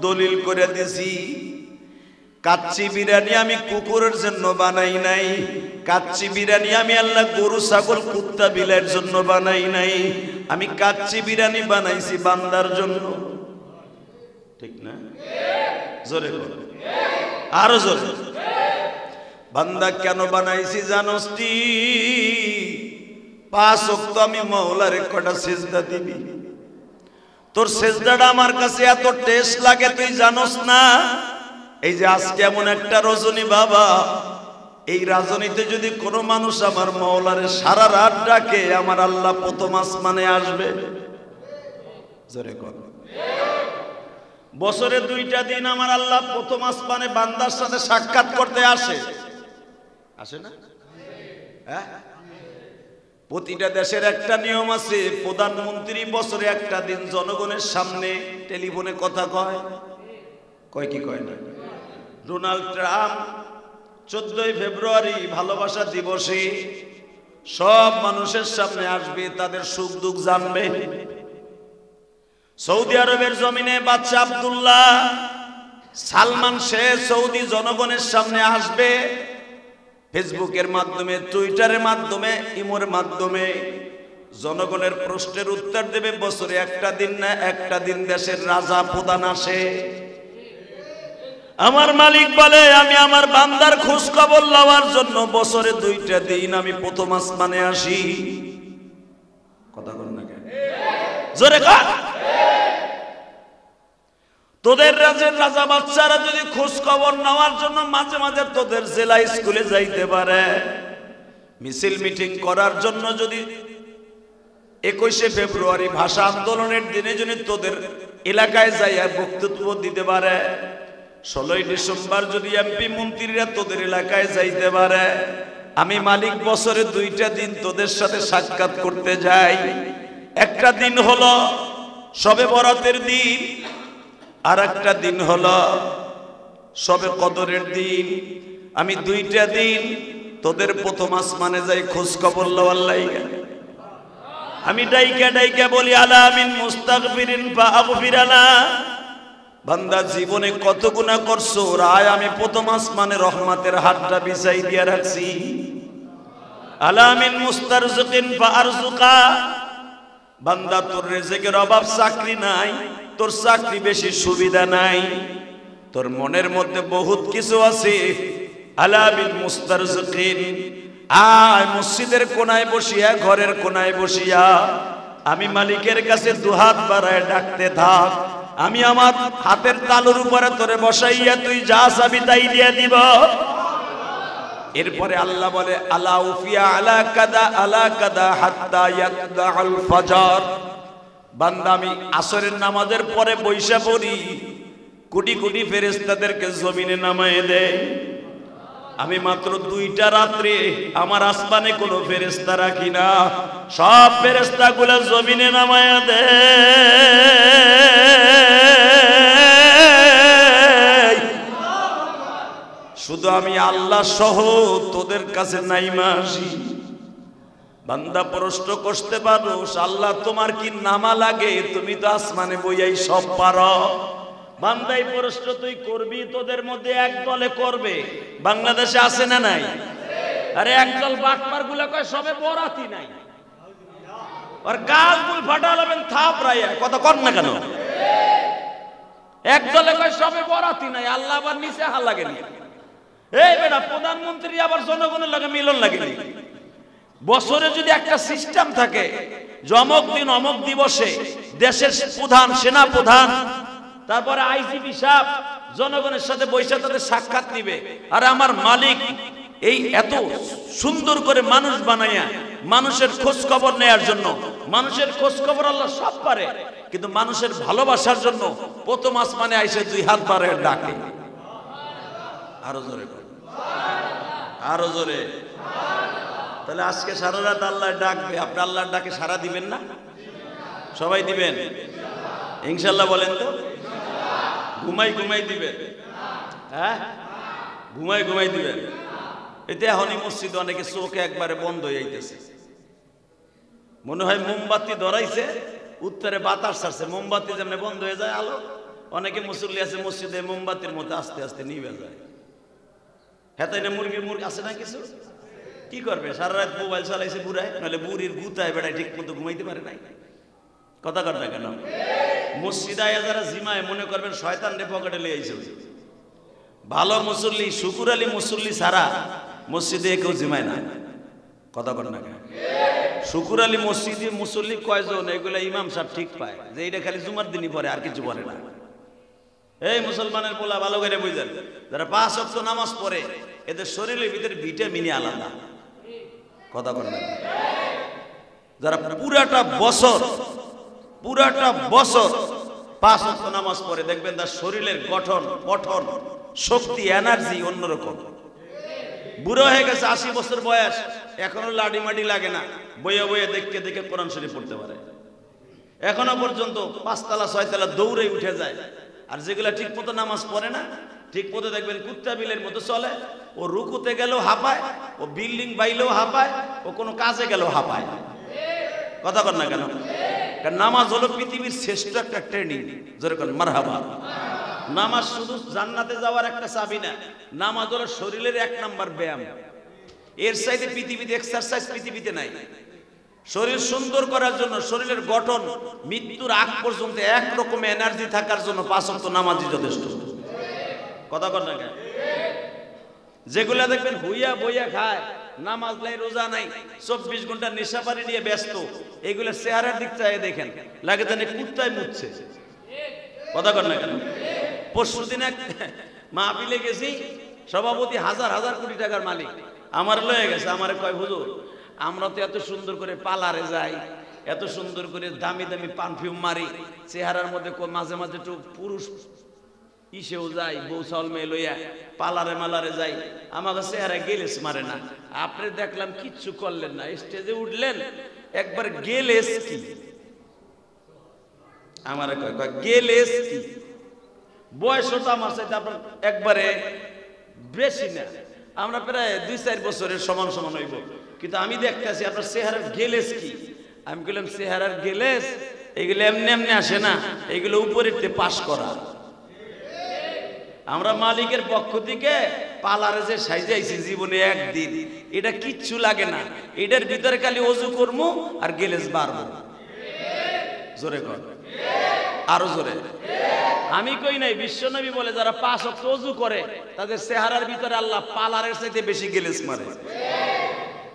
দলিল করে দিছি। কাচ্চি বিরিয়ানি আমি কুকুরের জন্য বানাই নাই, কাচ্চি বিরিয়ানি আমি আল্লাহ গরু ছাগল কুত্তা বিলাইয়ের জন্য বানাই নাই, আমি কাচ্চি বিরিয়ানি বানাইছি বান্দার জন্য, ঠিক না? জোরে বল, আরো জোরে। বান্দা কেন বানাইছি জানোস তি? 5 ওয়াক্ত আমি মাওলারে কটা সিজদা দিবি, তোর সিজদাটা আমার কাছে এত টেস্ট লাগে তুই জানোস না? এই যে আজকে এমন একটা রজনী বাবা, এই রজনীতে যদি কোনো মানুষ আমার মাওলারে সারা রাত ডাকে, আমার আল্লাহ প্রথম আসমানে আসবে, জোরে কর। বছরে 2টা দিন আমার আল্লাহ প্রথম আসমানে বান্দার সাথে সাক্ষাৎ করতে আসে, আসে না? হ্যাঁ, প্রতিটা দেশের একটা নিয়ম আছে, প্রধানমন্ত্রী বছরে একটা দিন জনগণের সামনে টেলিফোনে কথা কয়, কয় কি কয় না? ডোনাল্ড ট্রাম্প 14 ফেব্রুয়ারি ভালোবাসা দিবসে সব মানুষের সামনে আসবে, তাদের সুখ দুঃখ জানবে। সৌদি আরবের জমিনে বাদশা আব্দুল্লাহ সালমান শেখ সৌদি জনগণের সামনে আসবে, ফেসবুকের মাধ্যমে, টুইটারের মাধ্যমে, ইমোর মাধ্যমে জনগণের প্রশ্নের উত্তর দেবে। বছরে একটা দিন না, একটা দিন দেশের রাজা প্রধান আসে। আমার মালিক বলে আমি আমার বান্দার খোঁজ খবর লওয়ার জন্য বছরে 2টা দিন আমি প্রথম আসমানে আসি, কথা বল না কেন? জোরে কর। তোদের রাজের রাজা বাচ্চারা যদি খোঁজ খবর নেওয়ার জন্য মাঝে মাঝে তোদের জেলা স্কুলে যাইতে পারে, মিছিল মিটিং করার জন্য যদি 21শে ফেব্রুয়ারি ভাষা আন্দোলনের দিনে যদি তোদের এলাকায় যাইয়া বক্তব্য দিতে পারে, 16ই ডিসেম্বর যদি এমপি মন্ত্রীরা তোদের এলাকায় যাইতে পারে, আমি মালিক বছরে 2টা দিন তোদের সাথে সাক্ষাৎ করতে যাই। একটা দিন হলো শবে বরাতের দিন, আর একটা দিন হলো শবে কদরের দিন। আমি 2টা দিন তোদের প্রথম আসমানে যাই খোঁজ খবর লওয়ার লাইগা। আমি ডাইকা ডাইকা বলি আলা মিন মুস্তাগফিরিন ফাগফিরানা। বান্দা জীবনে কত গুনাহ করছো, রায় আমি প্রথম আসমানে রহমতের হাতটা বিছাই দিয়া রাখছি। আলা মিন মুস্তারজিকিন ফারজুকা। বান্দা তোর রিজিকের অভাব, চাকরি নাই, তোর চাকরি বেশি সুবিধা নাই, তোর মনের মধ্যে বহুত কিছু আছে। আলা মিন মুস্তারজিকিন। আয় মসজিদের কোনায় বসিয়া, ঘরের কোনায় বসিয়া আমি মালিকের কাছে দুহাত বাড়ায় ডাকতে থাক। আমি আমার হাতের তালুর উপরে তোরে বসাইয়া তুই যা চাবি তাই দিয়ে দিব। এরপরে আল্লাহ বলে আলা উফিয়া আলা কাদা হাত্তা ইয়াতলাল ফজর। বান্দা আমি আসরের নামাজের পরে বৈশা পড়ি, কোটি কোটি ফেরেশতাদেরকে জমিনে নামায়ে দেয়। আমি মাত্র 2টা রাত্রে আমার আসমানে কোনো ফেরেশতা রাখি না, সব ফেরেশতাগুলো জমিনে নামায়া দেয়। শুধু আমি আল্লাহ সহ তোদের কাছে নাইমা আসি। বান্দা প্রশ্ন করতে পারো, আল্লাহ তোমার কি নামা লাগে? তুমি তো আসমানে বইয়াই সব পারো। বান্দাই প্রশ্ন তুই করবি, তোদের মধ্যে এক দলে করবে। বাংলাদেশে আছে না নাই? আরে একদল বাটপার গুলা কয় সবে বরাতি নাই, আর গাল গুল ফাটালাবেন থাপড়াইয়া, কথা কর না কেন? এক দলে কয় সবে বরাতি নাই, আল্লাহ আবার নিচে হাল লাগেনি। এই বেটা, প্রধানমন্ত্রী আবার জনগণের লাগে মিলন লাগেনি। বছরে যদি একটা সিস্টেম থাকে, অমুক দিন অমুক দিবসে দেশের প্রধান, সেনা প্রধান, তারপরে আইজিপি সাহেব জনগণের সাথে বৈশা তাদের সাক্ষাৎ নিবে। আর আমার মালিক এই এত সুন্দর করে মানুষ বানাইয়া মানুষের খোঁজ খবর নেয়ার জন্য, মানুষের খোঁজ খবর আল্লাহ সব পারে, কিন্তু মানুষের ভালোবাসার জন্য প্রথম আসমানে আইসে 2 হাত বাড়ায় ডাকে। আরো জোরে, আরো জোরে। তাহলে আজকে সারা রাত আল্লাহ ডাকবে, আপনি আল্লাহর ডাকে সারা দিবেন না? সবাই দিবেন ইনশাল্লাহ? বলেন তো। ঘুমাই ঘুমাই দিবেন? হ্যাঁ, ঘুমাই ঘুমাই দিবেন। এতে এখনই মসজিদে অনেকে চোখে একবারে বন্ধ হয়ে যাইতেছে, মনে হয় মোমবাতি ধরাইছে, উত্তরে বাতাস ছাড়ছে, মোমবাতি যেমন বন্ধ হয়ে যায় আলো, অনেকে মুসল্লি আছে মসজিদে মোমবাতির মতো আস্তে আস্তে নিভে যায়। হ্যাঁ তাই না? মুরগি আছে না কিছু, কি করবে? সারা রাত মোবাইল চালাইছে বুড়ায়, নাহলে বুড়ির গুতায় বেড়ায় ঠিক মতো ঘুমাইতে পারে নাই। কথা কর না কেন? মসজিদে যারা জিমায় মনে করবেন শয়তান রে পকেটে লিয়ে আইছে। ভালো মুসল্লি, শুকুর আলী মুসল্লি ছাড়া মসজিদে কেউ জিমায় না। কথা কর না কেন? শুকুর আলী মসজিদে মুসল্লি কয়জন, এগুলা ইমাম সাহেব ঠিক পায় যে এটা খালি জুমার দিনই পড়ে, আর কিছু পড়ে না। এই মুসলমানের পোলা ভালো করে বুঝেন, যারা 5 ওয়াক্ত নামাজ পড়ে এদের শরীরের ভিতরে ভিটামিনই আলাদা। কথা কর না? যারা পুরাটা বছর 5 ওয়াক্ত নামাজ পড়ে দেখবেন তার শরীরের গঠন, পঠন, শক্তি, এনার্জি অন্যরকম। বুড়ো হয়ে গেছে, 80 বছর বয়স, এখনো লাডি মাডি লাগে না, বইয়ে বইয়ে দেখে দেখে কোরআন শরীফ পড়তে পারে। এখনো পর্যন্ত 5 তলা 6 তলা দৌড়ে উঠে যায়। আর যেগুলা ঠিক মতো নামাজ পড়ে না, ঠিক মতো দেখবেন কুত্তা বিলের মতো চলে। ও রুকুতে গেলেও হাঁপায়, ও বিল্ডিং বাইলেও হাঁপায়, ও কোনো কাজে গেলেও হাঁপায়। কথা কর না কেন? কারণ নামাজ হলো পৃথিবীর শ্রেষ্ঠ একটা ট্রেনিং। যেরকম মারহাবা। নামাজ শুধু জান্নাতে যাওয়ার একটা চাবি না, নামাজ হলো শরীরের 1 নাম্বার ব্যায়াম। এর চাইতে পৃথিবীতে এক্সারসাইজ পৃথিবীতে নাই। শরীর সুন্দর করার জন্য, শরীরের গঠন মৃত্যুর আগ পর্যন্ত একরকম এনার্জি থাকার জন্য 5 ওয়াক্ত নামাজই যথেষ্ট। কথা কর না কেন? যেগুলা দেখবেন হুইয়া বইয়া খায়, নামাজ নাই, রোজা নাই, 24 ঘন্টা নেশা পানি নিয়ে ব্যস্ত, এগুলা চেহারার দিক চাইয়ে দেখেন লাগে জানে কুত্তায় মুচ্ছে। কথা কর না কেন? পরশুদিন এক মাহফিলে গেছি, সভাপতি হাজার হাজার কোটি টাকার মালিক আমার লয়ে গেছে। আমারে কয়, হুজুর আমরা তো এত সুন্দর করে পার্লারে যাই, এত সুন্দর করে দামি দামি পারফিউম মারি, চেহারার মধ্যে মাঝে মাঝে একটু পুরুষ ইসেও যাই, বউ চাউল মেয়ে লইয়া পার্লারে মালারে যাই, আমাকে চেহারা গেলেস মারে না। আপনি দেখলাম কিচ্ছু করলেন না, স্টেজে উঠলেন, একবার গেলেস কি? আমার কয় গেলেস কি? বয়স তো আমার সাথে আপনার একবারে বেশি না, আমরা প্রায় 2-4 বছরের সমান সমান হইব, কিন্তু আমি দেখতেছি আপনার চেহারার গেলেস কি। আমি বললাম চেহারার গেলেস এগুলো এমনি এমনি আসে না, এগুলো উপরের পাস করা। আমরা মালিকের পক্ষ থেকে পালারে যে সাইজাইছি জীবনে একদিন, এটা কিচ্ছু লাগে না, এটার ভিতরে খালি ওযু করবো আর গেলেস বাড়বো। জোরে কর, আরো জোরে। আমি কই নাই, বিশ্বনবী বলে যারা 5 ওয়াক্ত ওযু করে তাদের চেহারার ভিতরে আল্লাহ পালারের চাইতে বেশি গেলেস মারে।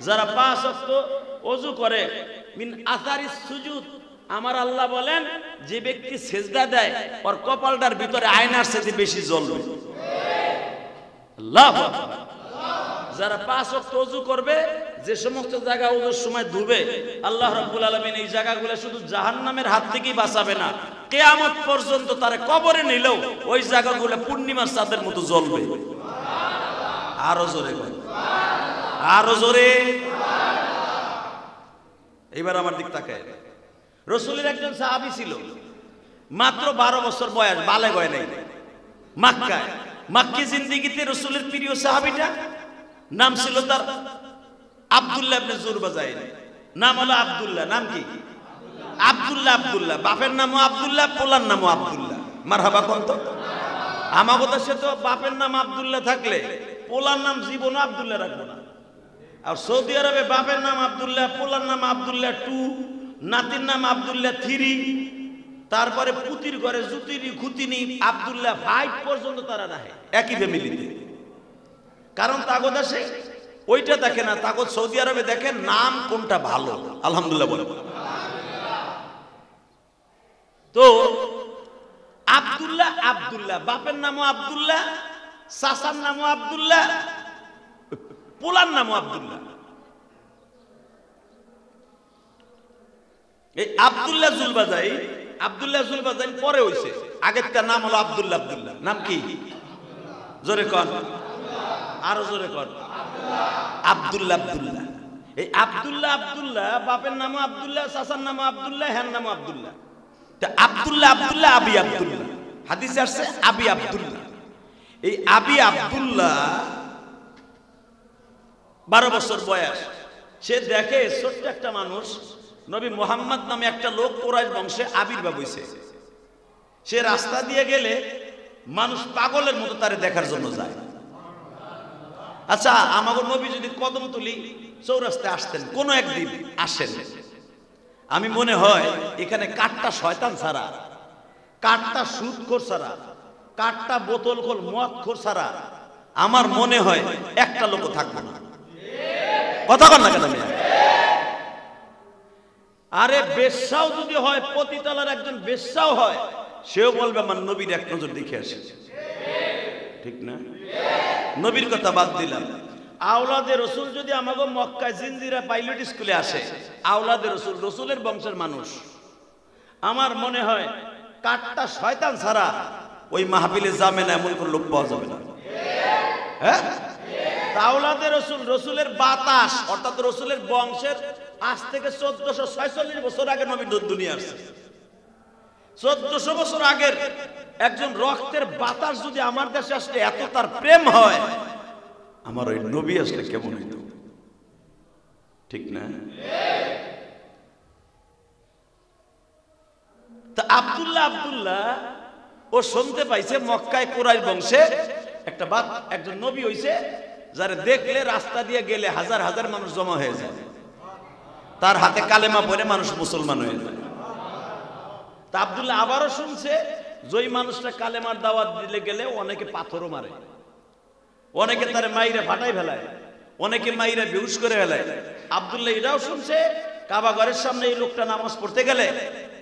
যারা 5 ওয়াক্ত ওযু করে মিন আসারিস সুজুদ, আমার আল্লাহ বলেন যে ব্যক্তি সেজদা দেয় ওর কপালটার ভিতরে আয়নার চাইতে বেশি জ্বলবে। আল্লাহু আকবার। যারা 5 ওয়াক্ত ওযু করবে, যে সমস্ত জায়গা ওযুর সময় ধুবে, আল্লাহ রাব্বুল আলামিন এই জায়গাগুলো শুধু জাহান্নামের হাত থেকেই বাঁচাবে না, কিয়ামত পর্যন্ত তারে কবরে নিলেও ওই জায়গাগুলো পূর্ণিমার চাঁদের মতো জ্বলবে। আরো জোরে বল, আরো জোরে। এবার আমার দিক তাকায়। রাসূলের একজন সাহাবী ছিল, মাত্র 12 বছর বয়স, বালেগ হয় নাই, মক্কায়। মক্কি জিন্দেগিতে রাসূলের প্রিয় সাহাবীটা নাম ছিল তার আব্দুল্লাহ ইবনে জুরবাজাইল। নাম হলো আব্দুল্লাহ। নাম কি? আব্দুল্লাহ। আব্দুল্লাহ বাপের নামও আব্দুল্লাহ, পোলার নামও আব্দুল্লাহ। মারহাবা কোন তো। আমাগো দেশে তো বাপের নাম আব্দুল্লাহ থাকলে পোলার নাম জীবনও আব্দুল্লাহ রাখবো না। আর সৌদি আরবে বাপের নাম আব্দুল্লাহ, পোলার নাম আব্দুল্লাহ 2, নাতির নাম আব্দুল্লাহ 3, তারপরে পুতির ঘরে জুতিনি খুতিনি আব্দুল্লাহ 5 পর্যন্ত তারা রাখে একই ফ্যামিলিতে। কারণ তাগো দেশে ওইটা দেখে না, তাগো সৌদি আরবে দেখে নাম কোনটা ভালো। আলহামদুলিল্লাহ বলে। তো আব্দুল্লাহ, আব্দুল্লাহ বাপের নামও আব্দুল্লাহ, চাচার নামও আব্দুল্লাহ, পোলার নামও আব্দুল্লাহ। এই আব্দুল্লাহ জুলবাজাই, আব্দুল্লাহ জুলবাজাই পরে হইছে, আগের তার নাম হলো আব্দুল্লাহ। আব্দুল্লাহ নাম কি? জোরে কর, আরো জোরে কর। আব্দুল্লাহ। আব্দুল্লাহ। এই আব্দুল্লাহ, আব্দুল্লাহ বাপের নামও আব্দুল্লাহ, চাচার নামও আব্দুল্লাহ, হ্যার নামও আব্দুল্লাহ। আব্দুল্লাহ, আব্দুল্লাহ, আবি আব্দুল্লাহ। হাদিসে আসছে আবি আব্দুল্লাহ। এই আবি আব্দুল্লাহ 12 বছর বয়স। সে দেখে ছোট্ট একটা মানুষ, নবী মুহাম্মদ নামে একটা লোক কুরাইশ বংশে আবির্ভাব হইছে। সে রাস্তা দিয়ে গেলে মানুষ পাগলের মতো তারে দেখার জন্য যায়। আচ্ছা, আমাদের নবী যদি কদমতলী চৌরাস্তায় আসতেন, কোন একদিন আসেন, আমি মনে হয় এখানে কাঠটা শয়তান ছাড়া, কাঠটা সুদখোর ছাড়া, কাঠটা বোতলখোর মদখোর ছাড়া আমার মনে হয় একটা লোক থাকবে না। কথা বল না কেন? আরে বেশ্যাও যদি হয়, পতিতালার একজন বেশ্যাও হয়, সেও বলবে আমার নবীর এক নজর দেখে আসে। ঠিক না? নবীর কথা বাদ দিলাম। আওলাদে রসুল যদি আমাকে মক্কায় জিনজিরা পাইলট স্কুলে আসে, আওলাদে রসুল, রসুলের বংশের মানুষ, আমার মনে হয় কাঠটা শয়তান ছাড়া ওই মাহফিলে যাবে না এমন কোন লোক পাওয়া যাবে না। হ্যাঁ, আওলাদে রসুল, রসুলের বাতাস, অর্থাৎ রসুলের বংশের আজ থেকে 1446 বছর আগে নবী দুনিয়া আসছে। 1400 বছর আগের একজন রক্তের বাতাস যদি আমার দেশে আসলে এত তার প্রেম হয়, আমার ওই নবী আসলে কেমন হইত? ঠিক না? তা আব্দুল্লাহ, আব্দুল্লাহ ও শুনতে পাইছে মক্কায় কুরাইশ বংশে একটা একজন নবী হইছে, যারা দেখলে রাস্তা দিয়ে গেলে হাজার হাজার মানুষ জমা হয়ে যায়, তার হাতে কালেমা পড়ে মানুষ মুসলমান হয়ে যায়। তা আব্দুল্লাহ আবারও শুনছে যে ওই মানুষটা কালেমার দাওয়াত দিলে গেলে অনেকে পাথরও মারে, অনেকে তার মাইরে ফাটাই ফেলায়, অনেকে মাইরে বেহুশ করে ফেলায়। আব্দুল্লাহ এটাও শুনছে কাবা ঘরের সামনে এই লোকটা নামাজ পড়তে গেলে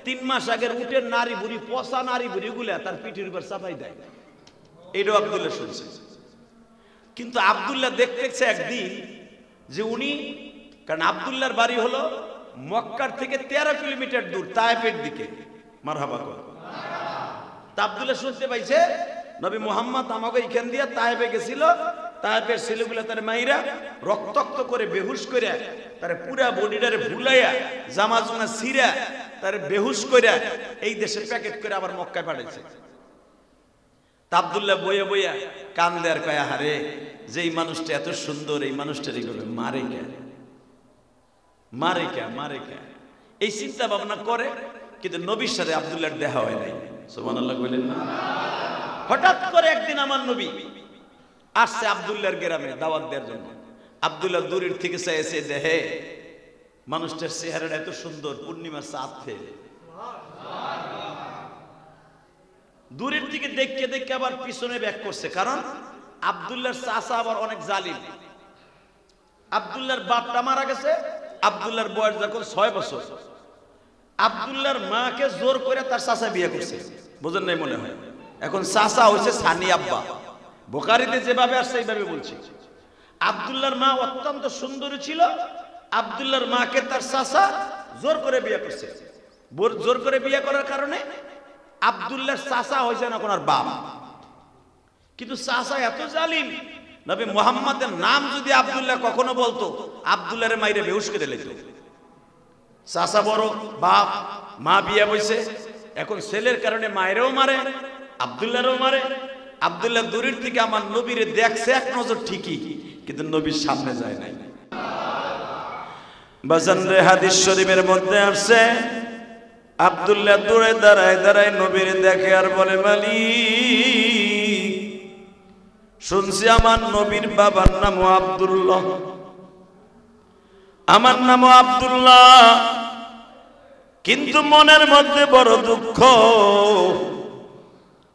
3 মাস আগের উটের নারী বুড়ি, পচা নারী বুড়ি গুলা তার পিঠের উপর চাপাই দেয়। এটাও আব্দুল্লাহ শুনছে। কিন্তু আব্দুল্লাহ দেখতেছে একদিন যে উনি, কারণ আব্দুল্লাহর বাড়ি হলো মক্কার থেকে 13 কিলোমিটার দূর তায়েফের দিকে। মারহাবা কর। তা আব্দুল্লাহ শুনতে পাইছে নবী মুহাম্মদ আমাকে এখান দিয়ে তায়েফে গেছিল, তায়েফের ছেলেগুলা তার মাইরা রক্তাক্ত করে বেহুশ করে তার পুরা বডিটারে ভুলাইয়া জামা জমা ছিঁড়া তার বেহুশ করে এই দেশে প্যাকেট করে আবার মক্কায় পাঠাইছে। তা আব্দুল্লাহ বইয়া বইয়া কান্দে আর কয়, হারে যে এই মানুষটা এত সুন্দর, এই মানুষটার এইভাবে মারে কে, মারে কে, মারে কে, এই চিন্তা ভাবনা করে। কিন্তু নবীর সাথে আব্দুল্লাহর দেখা হয় নাই। সুবহানাল্লাহ বলেন না। হঠাৎ করে একদিন আমার নবী আসছে আব্দুল্লাহর গ্রামে দাওয়াত দেওয়ার জন্য। আব্দুল্লাহ দূরের থেকে চাইছে, দেহে মানুষটার চেহারাটা এত সুন্দর, পূর্ণিমার চাঁদ ফেলে। দূরের থেকে দেখে দেখে আবার পিছনে ব্যাক করছে, কারণ আব্দুল্লাহর চাচা আবার অনেক জালিম। আব্দুল্লাহর বাপটা মারা গেছে, আব্দুল্লাহর বয়স যখন 6 বছর। আব্দুল্লাহর মাকে জোর করে তার চাচা বিয়ে করছে, বুঝেন নাই মনে হয়। এখন চাচা হয়েছে সানি আব্বা, বুখারীতে যেভাবে আসছে এইভাবে বলছি। আব্দুল্লাহর মা অত্যন্ত সুন্দরী ছিল, আব্দুল্লাহর মাকে তার চাচা জোর করে বিয়ে করছে। জোর করে বিয়ে করার কারণে আব্দুল্লাহর চাচা হয়েছে না কোনার বাপ। কিন্তু চাচা এত জালিম, নবী মুহাম্মদের নাম যদি আব্দুল্লাহ কখনো বলতো, আব্দুল্লাহরে মাইরে বেহুশ করে দিত। চাচা বড়, বাপ, মা বিয়ে বইছে, এখন ছেলের কারণে মায়েরও মারে, আব্দুল্লাহরও মারে। আব্দুল্লাহ দূরের থেকে আমার নবীরে দেখছে এক নজর ঠিকই, কিন্তু নবীর সামনে যায় নাই। বাজান রে, হাদিস শরীফের মধ্যে আসছে আব্দুল্লাহ দূরে দাঁড়ায় দাঁড়ায় নবীরে দেখে আর বলে, মালিক, শুনছি আমার নবীর বাবার নামও আব্দুল্লাহ, আমার নামও আব্দুল্লাহ, কিন্তু মনের মধ্যে বড় দুঃখ,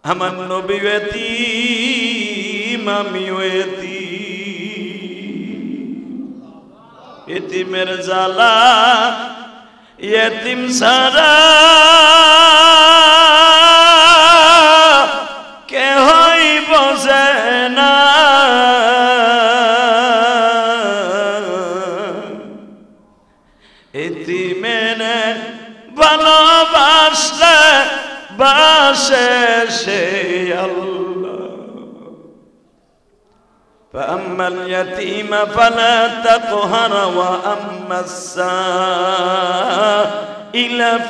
আমার নবী এতিম, আমিও এতিম। এতিমের জ্বালা এতিম সারা কেহই বোঝে না, এতিমের ভালোবাসলে বাসে সে আল্লাহ। فأما اليتيم فلا تقهر وأما السائل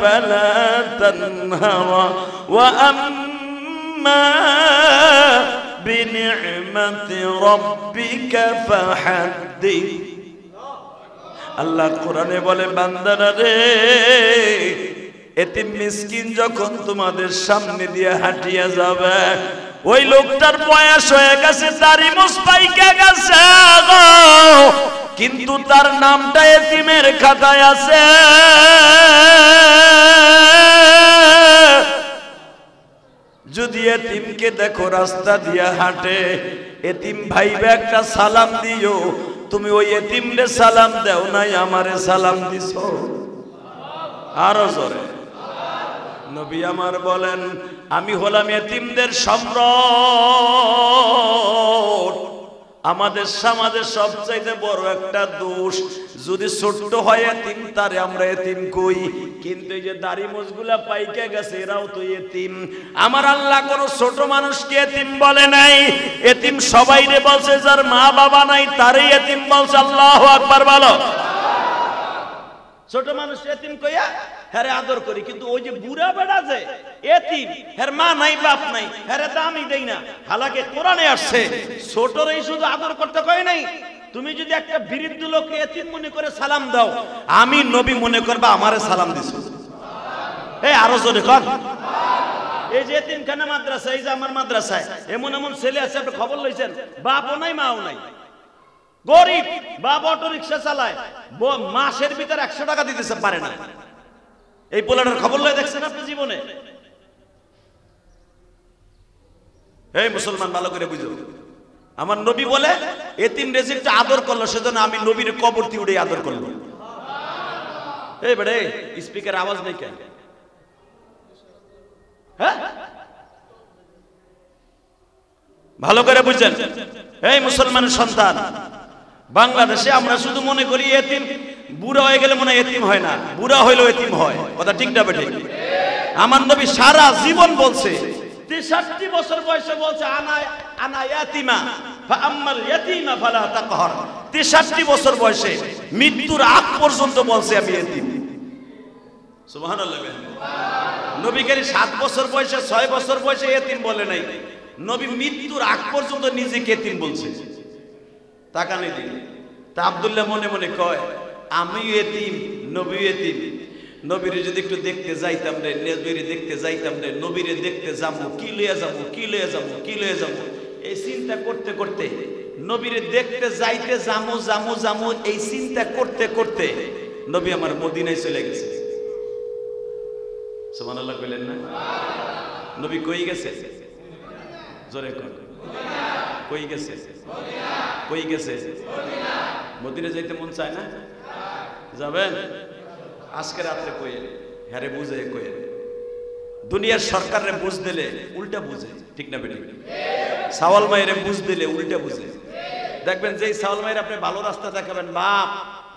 فلا تنهر وأما بنعمة ربك فحدث। আল্লাহ কোরআনে বলে, বান্দারা রে, এতিম মিসকিন যখন তোমাদের সামনে দিয়ে হাঁটিয়া যাবে, ওই লোকটার বয়স হয়ে গেছে, দাড়ি মুছ পাইকে গেছে, কিন্তু তার নামটা এতিমের খাতায় আছে। যদি এতিমকে দেখো রাস্তা দিয়ে হাঁটে, এতিম ভাইবে একটা সালাম দিও, তুমি ওই এতিমরে সালাম দাও নাই, আমারে সালাম দিছো। আরো জোরে। নবী আমার বলেন, আমি হলাম এতিমদের সম্রাট। আমাদের সমাজে সবচাইতে বড় একটা দোষ, যদি ছোট্ট হয় এতিম, তারে আমরা এতিম কই, কিন্তু এই যে দাড়ি মোছগুলা পাইকে গেছে, এরাও তো এতিম। আমার আল্লাহ কোন ছোট মানুষকে এতিম বলে নাই, এতিম সবাইরে বলছে, যার মা বাবা নাই তারই এতিম বলছে। আল্লাহু আকবার বলো। ছোট মানুষ এতিম কইয়া হ্যারে আদর করি, কিন্তু ওই যে বুড়া বেড়া যে এতিম, হের মা নাই বাপ নাই, হ্যারে দামই দেই না। হালাকে কোরআনে আসছে, ছোটরই শুধু আদর করতে কয় নাই, তুমি যদি একটা বৃদ্ধ লোককে এতিম মনে করে সালাম দাও, আমি নবী মনে করবা আমারে সালাম দিছো। এই আরো জোরে কর। এই যে এতিমখানা মাদ্রাসা, এই যে আমার মাদ্রাসায় এমন এমন ছেলে আছে, আপনি খবর লইছেন, বাপও নাই মাও নাই, গরিব, বাপ অটো রিক্সা চালায়, মাসের ভিতরে 100 টাকা দিতেছে পারে না। এই পোলাটার খবর লয়ে দেখছেন আপনি জীবনে? এই মুসলমান ভালো করে বুঝো, আমার নবী বলে এতিম রেজিকটা আদর করলো, সেজন্য আমি নবীর কবর থেকে উঠে আদর করলো। এই বেড়ে স্পিকার আওয়াজ নেই কেন? হ্যাঁ, ভালো করে বুঝছেন? এই মুসলমানের সন্তান, বাংলাদেশে আমরা শুধু মনে করি এতিম বুড়া হয়ে গেলে মনে হয় এতিম হয় না, বুড়া হইলেও এতিম হয়। কথা ঠিক না বেঠিক? আমার নবী সারা জীবন বলছে, 63 বছর বয়সে বলছে, আনা ইয়াতিমা ফাআম্মাল ইয়াতিমা ফালা তাকহার। 63 বছর বয়সে মৃত্যুর আগ পর্যন্ত বলছে আমি এতিম। সুবহানাল্লাহ। নবী করিম 7 বছর বয়সে, 6 বছর বয়সে এতিম বলে নাই, নবী মৃত্যুর আগ পর্যন্ত নিজেকে এতিম বলছে। তাকানি দিল। তা আব্দুল্লাহ মনে মনে কয়, আমিও এতিম, নবীও এতিম, নবীরে যদি একটু দেখতে যাইতাম রে, নবীরে দেখতে যাইতাম রে, নবীরে দেখতে যাবো, কি লইয়া যাবো, কি লইয়া যাবো, কি লইয়া যাবো, এই চিন্তা করতে করতে, নবীরে দেখতে যাইতে যামু যামু যামু, এই চিন্তা করতে করতে নবী আমার মদিনায় চলে গেছে। সুবহানাল্লাহ কইলেন না? নবী কই গেছে? জোরে কর, কই গেছে? কই গেছে? মদিনা যাইতে মন চায় না? যাবেন? আজকে রাত্রে কইেন, হ্যারে বুঝে কইেন। দুনিয়ার সরকারে বুঝ দিলে উল্টা বুঝে, ঠিক না বেটি? সাওয়াল মায়ের বুঝ দিলে উল্টা বুঝে। দেখবেন যেই সাওয়াল মায়ের আপনি ভালো রাস্তা দেখাবেন, বাপ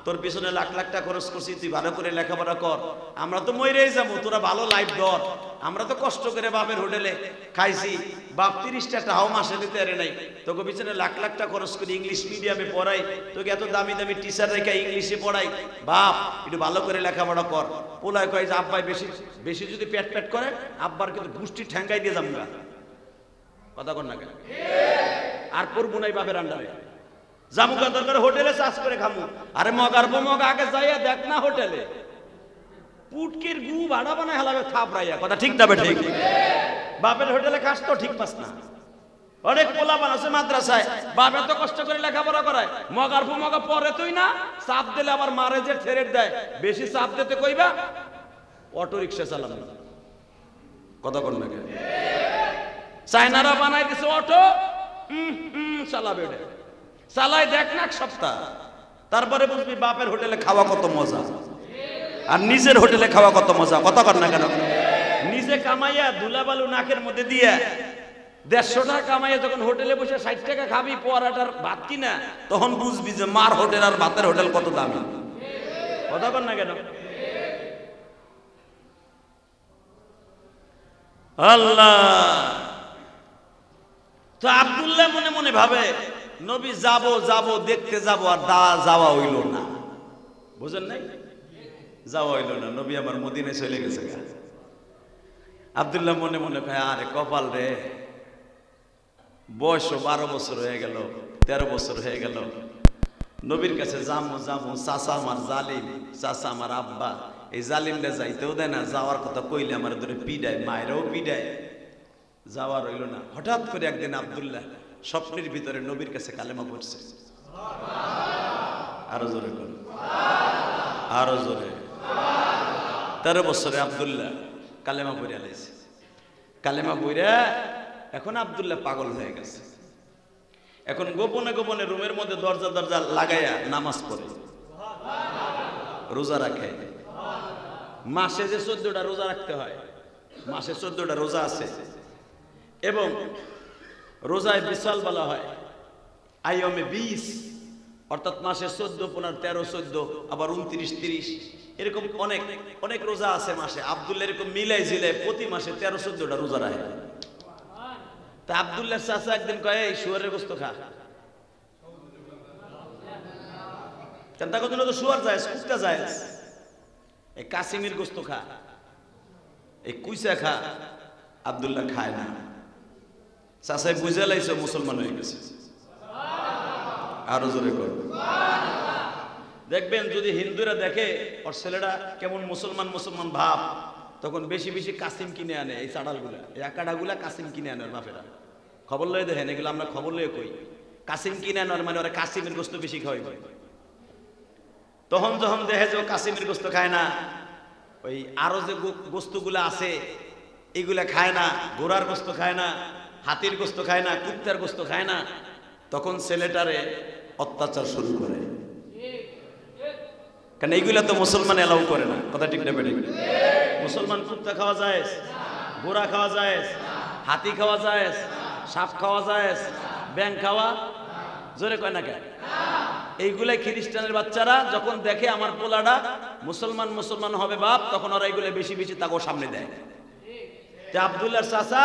তোর পিছনে লাখ লাখ টাকা খরচ করছি, তুই ভালো করে লেখাপড়া কর, আমরা তো মইরেই যাবো, তোরা ভালো লাইফ ধর, আমরা তো কষ্ট করে বাপের হোটেলে খাইছি, বাপ 30টা টাকাও মাসে দিতে পারে নাই, তোকে পিছনে লাখ লাখ টাকা খরচ করে ইংলিশ মিডিয়ামে পড়াই, তোকে এত দামি দামি টিচার রেখে ইংলিশে পড়াই, বাপ একটু ভালো করে লেখাপড়া কর। পোলায় কয় যে আব্বাই বেশি বেশি যদি পেট পেট করে, আব্বার কিন্তু গুষ্টি ঠ্যাঙ্গাই দিয়ে যাবো, কথা কর না কেন? আর করবো নাই বাপের আন্ডারে, জামুকা দরকার হোটেলে চাষ করে খামু। আরে মগার মগা আগে যাইয়া দেখ না হোটেলে পুটকির গু ভাড়া বানায় হালাবে থাপড়াইয়া, কথা ঠিক না বেঠিক? বাপের হোটেলে খাস তো ঠিক পাস না। অনেক পোলা বানাছে মাদ্রাসায়, বাপ এত কষ্ট করে লেখাপড়া করায়, মগার মগা পরে তুই না চাপ দিলে আবার মারে যে ঠেরেট দেয়, বেশি চাপ দিতে কইবা অটো রিক্সা চালানো, কথা কর না কেন? চায়নারা বানাই দিছে অটো, চালাবে ওটা, চালাই দেখ না এক সপ্তাহ, তারপরে বুঝবি বাপের হোটেলে খাওয়া কত মজা আর নিজের হোটেলে খাওয়া কত মজা, কথা কর না কেন? নিজে কামাইয়া ধুলাবালু নাকের মধ্যে দিয়ে 150 টাকা কামাইয়া যখন হোটেলে বসে 60 টাকা খাবি পোয়ারাটার ভাত কিনা, তখন বুঝবি যে মার হোটেল আর ভাতের হোটেল কত দামি, কথা কর না কেন? আল্লাহ। তো আব্দুল্লাহ মনে মনে ভাবে, নবী যাবো যাবো দেখতে যাবো, আর যাওয়া হইল না, বুঝেন নাই? যাওয়া হইল না, নবী আমার মদিনায় চলে গেছে। আব্দুল্লাহ মনে মনে কয়, আরে কপাল রে, বয়স 12 বছর হয়ে গেল, 13 বছর হয়ে গেল, নবীর কাছে যাবো যাবো, চাচা আমার জালিম, চাচা আমার আব্বা, এই জালিমটা যাইতেও দেয় না, যাওয়ার কথা কইলে আমার ধরে পিডায়, মায়েরাও পিডায়, যাওয়ার হইল না। হঠাৎ করে একদিন আব্দুল্লাহ স্বপ্নের ভিতরে নবীর কাছে কালেমা পড়ছে। আরো জোরে কর, আরো জোরে। 13 বছরে আব্দুল্লাহ কালেমা পড়ে আলাইছে। কালেমা পড়ে এখন আব্দুল্লাহ পাগল হয়ে গেছে। এখন গোপনে গোপনে রুমের মধ্যে দরজা দরজা লাগাইয়া নামাজ পড়ে, রোজা রাখে। মাসে যে 14টা রোজা রাখতে হয়, মাসে 14টা রোজা আছে, এবং রোজায় বিশাল বলা হয় আইয়মে 20, অর্থাৎ মাসে 14, 15, 13, 14, আবার 29, 30, এরকম অনেক অনেক রোজা আছে মাসে। আব্দুল্লাহ এরকম মিলাই জিলে প্রতি মাসে 13, 14টা রোজা রাখে। তা আব্দুল্লাহ চাচা একদিন কয়, এই শুয়ারের গোস্ত খা। চিন্তা করতেন তো শুয়ার যায়, কুত্তা যায়, এই কাসিমের গোস্ত খা, এই কুইসা খা। আব্দুল্লাহ খায় না। চাচাই বুঝে লাইছে মুসলমান হয়ে গেছে। আরো জোরে কর। দেখবেন যদি হিন্দুরা দেখে ওর ছেলেটা কেমন মুসলমান মুসলমান ভাব, তখন বেশি বেশি কাসিম কিনে আনে, এই চাড়ালগুলা, এই আকাডাগুলা কাসিম কিনে আনে ওর বাপেরা। খবর লয়ে দেখেন, এগুলো আমরা খবর লয়ে কই, কাসিম কিনে আনার মানে ওরা কাসিমের গোস্ত বেশি খাওয়াই। তখন যখন দেখে যে কাসিমের গোস্ত খায় না, ওই আরো যে গোস্তগুলা আছে এগুলা খায় না, ঘোড়ার গোস্ত খায় না, হাতির গোস্ত খায় না, কুত্তার গোস্ত খায় না, তখন ছেলেটারে অত্যাচার শুরু করে। কারণ এইগুলা তো মুসলমান এলাও করে না, কথা ঠিক না বেঠিক? মুসলমান কুত্তা খাওয়া যায়, ঘোড়া খাওয়া যায়, হাতি খাওয়া যায়, সাপ খাওয়া যায়, ব্যাং খাওয়া, জোরে কয় না কেন? এইগুলাই খ্রিস্টানের বাচ্চারা যখন দেখে আমার পোলাটা মুসলমান মুসলমান হবে বাপ, তখন ওরা এইগুলো বেশি বেশি তাকেও সামনে দেয়। আব্দুল্লাহর চাচা,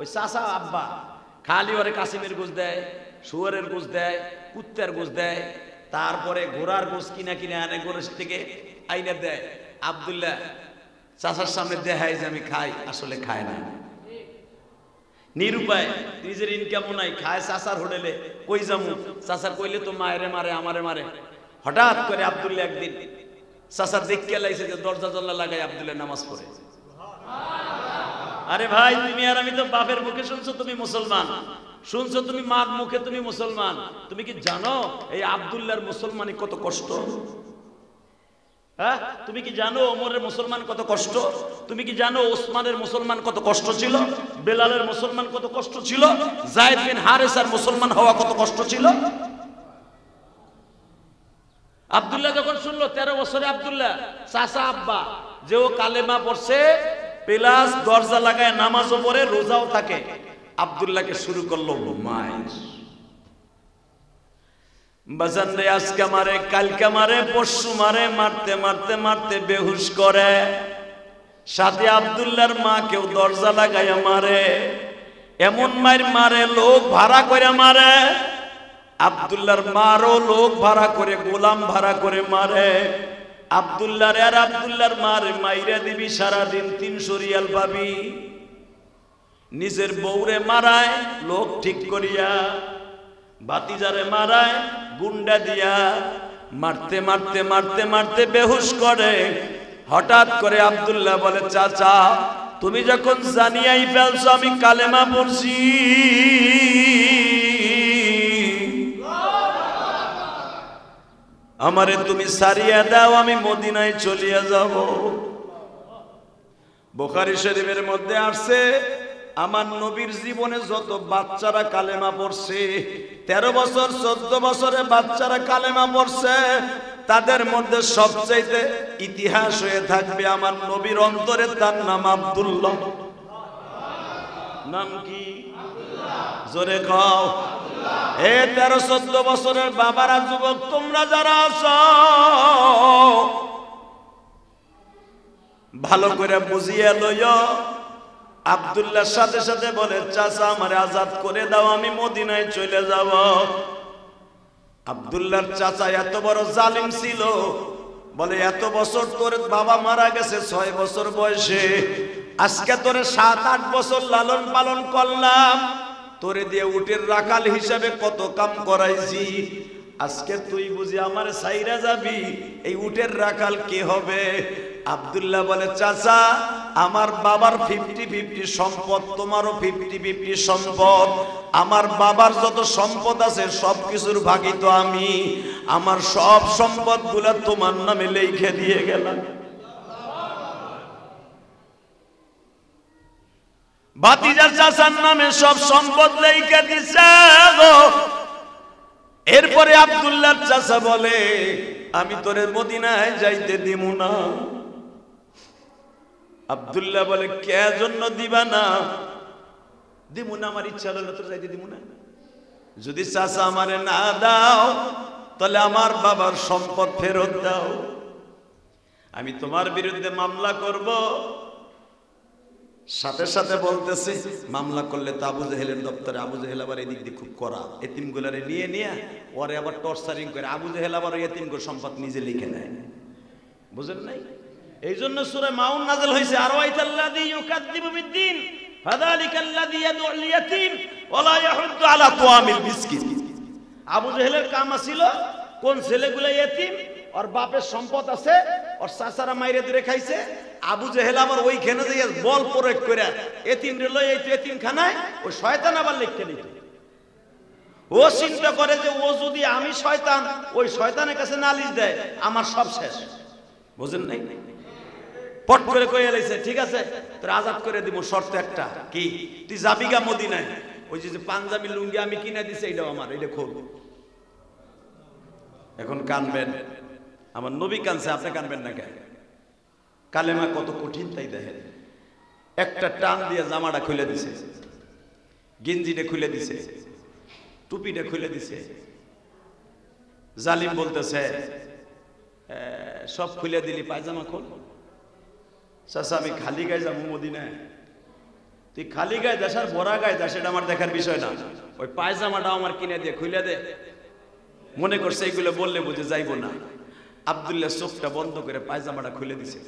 ওই চাচা আব্বা খালি ওরে কাসিমের গোশ দেয়, শুয়ারের গোশ দেয়, কুত্তার গোশ দেয়, তারপরে ঘোড়ার গোশ কিনা কিনে আনে, গোরের থেকে আইনা দেয়। আব্দুল্লাহ চাচার সামনে দেখায় যে আমি খাই, আসলে খায় না। নিরুপায়, নিজের ইনকামও নাই, খায় চাচার হোটেলে, কই যামু, চাচার কইলে তো মায়েরে মারে আমারে মারে। হঠাৎ করে আব্দুল্লাহ একদিন চাচার দেখকে লাইছে যে দরজা জল্লা লাগাই আব্দুল্লাহ নামাজ পড়ে। আরে ভাই, তুমি আর আমি তো বাপের মুখে শুনছো তুমি মুসলমান, শুনছো তুমি মার মুখে তুমি মুসলমান। তুমি কি জানো এই আব্দুল্লাহর মুসলমানি কত কষ্ট? হ্যাঁ, তুমি কি জানো ওমরের মুসলমান কত কষ্ট? তুমি কি জানো ওসমানের মুসলমান কত কষ্ট ছিল? বেলালের মুসলমান কত কষ্ট ছিল? যায়েদ বিন হারেসার মুসলমান হওয়া কত কষ্ট ছিল? আব্দুল্লাহ যখন শুনলো 13 বছরে আব্দুল্লাহ চাচা আব্বা যে ও কালেমা পড়ছে, প্লাস দরজা লাগায় নামাজও পড়ে, রোজাও থাকে, আব্দুল্লাহকে শুরু করলো মায়ের। বাজান রে, আজকে মারে, কালকে মারে, পরশু মারে, মারতে মারতে মারতে বেহুশ করে। সাথে আব্দুল্লাহর মা কেউ দরজা লাগাইয়া মারে, এমন মার মারে লোক ভাড়া করে মারে। আব্দুল্লাহর মারও লোক ভাড়া করে, গোলাম ভাড়া করে মারে। আব্দুল্লাহর আর আব্দুল্লাহর মার মাইরা দিবি সারাদিন 300 রিয়াল পাবি। নিজের বউরে মারায় লোক ঠিক করিয়া, ভাতিজারে মারায় গুন্ডা দিয়া, মারতে মারতে মারতে মারতে বেহুশ করে। হঠাৎ করে আব্দুল্লাহ বলে, চাচা তুমি যখন জানিয়াই ফেলছো আমি কালেমা পড়ছি, আমারে তুমি সারিয়া দাও, আমি মদিনায় চলিয়া যাব। বুখারী শরীফের মধ্যে আসছে, আমার নবীর জীবনে যত বাচ্চারা কালেমা পড়ছে, 13 বছর 14 বছরে বাচ্চারা কালেমা পড়ছে, তাদের মধ্যে সবচাইতে ইতিহাস হয়ে থাকবে আমার নবীর অন্তরে, তার নাম আব্দুল্লাহ। নাম কি? জোরে কও। এ 13-14 বছরের বাবারা, যুবক তোমরা যারা আছো, ভালো করে বুঝিয়ে লইও। আব্দুল্লাহর সাথে সাথে বলে, চাচা আমারে আজাদ করে দাও, আমি মদিনায় চলে যাব। আব্দুল্লাহর চাচা এত বড় জালিম ছিল, বলে এত বছর তোর বাবা মারা গেছে 6 বছর বয়সে, আজকে তোরে 7-8 বছর লালন পালন করলাম, তোরে দিয়ে উটের রাখাল হিসাবে কত কাম করাইছি, আজকে তুই বুঝি আমার সাইরা যাবি, এই উটের রাখাল কে হবে? আব্দুল্লাহ বলে, চাচা আমার বাবার 50-50 সম্পদ, তোমারও 50-50 সম্পদ, আমার বাবার যত সম্পদ আছে সবকিছুর ভাগী তো আমি, আমার সব সম্পদ গুলা তোমার নামে লিখে দিয়ে গেলাম। ভাতিজার চাচার নামে সব সম্পদ লিখে দিছে। এরপরে আব্দুল্লাহর চাচা বলে, আমি তোরে মদিনায় যাইতে দিব না। আব্দুল্লাহ বলে, কে জন্য দিবা না? দিব না, আমার ইচ্ছা হলো তোর যাইতে দিব না। যদি চাচা আমারে না দাও, তাহলে আমার বাবার সম্পদ ফেরত দাও, আমি তোমার বিরুদ্ধে মামলা করব। সাথে সাথে বলতেছে, মামলা করলে তো আবু জেহেলের দপ্তরে, আবু জেহেল আবার এদিক দিয়ে খুব করা, এতিমগুলারে নিয়ে নিয়ে ওরে আবার টর্চারিং করে, আবু জেহেল আবার এতিমগুলোর সম্পদ নিজে লিখে নেয়। বুঝেন নাই? এই জন্য সূরা মাউন নাযিল হয়েছে, আরাইতাল্লাযী ইউকাযযিবু বিদ্দীন ফাযালিকাল্লাযী ইয়াদউল ইয়াতীম ওয়া লা ইয়াহুদ্দু আলা তুআমিল মিসকিন। আবু জেহেলের কাম ছিল কোন ছেলেগুলো এতিম, ওর বাপের সম্পদ আছে, ওর চাচারা মাইরে ধরে খাইছে, আবু জেহেল আবার ওইখানে যে বল প্রয়োগ করে এতিম রে লই এই এতিমখানায়, ওই শয়তান আবার লিখে দিত। ও চিন্তা করে যে ও যদি আমি শয়তান, ওই শয়তানের কাছে নালিশ দেয়, আমার সব শেষ। বুঝেন নাই? পট করে কইয়া লাইছে, ঠিক আছে তোর আজাদ করে দিব, শর্ত একটা, কি? তুই যাবি গা মদিনায়, ওই যে পাঞ্জাবি লুঙ্গি আমি কিনে দিছি, এইটাও আমার, এইটা খোল। এখন কানবেন, আমার নবী কানছে, আপনি কানবেন না কেন? কালেমা কত কঠিন তাই দেখেন। একটা টান দিয়ে জামাটা খুলে দিছে, গেঞ্জিটা খুলে দিছে, টুপিটা খুলে দিছে। জালিম বলতেছে, সব খুলে দিলি, পায়জামা খোল। চাচা আমি খালি গায়ে যাবো মদিনায়? তুই খালি গায়ে যাস আর ভরা গায়ে যাস, সেটা আমার দেখার বিষয় না, ওই পায়জামাটা আমার কিনে দিয়ে খুলে দে। মনে করছে এইগুলো বললে বুঝে যাইব না। আব্দুল্লাহ চোখটা বন্ধ করে পায়জামাটা খুলে দিছে।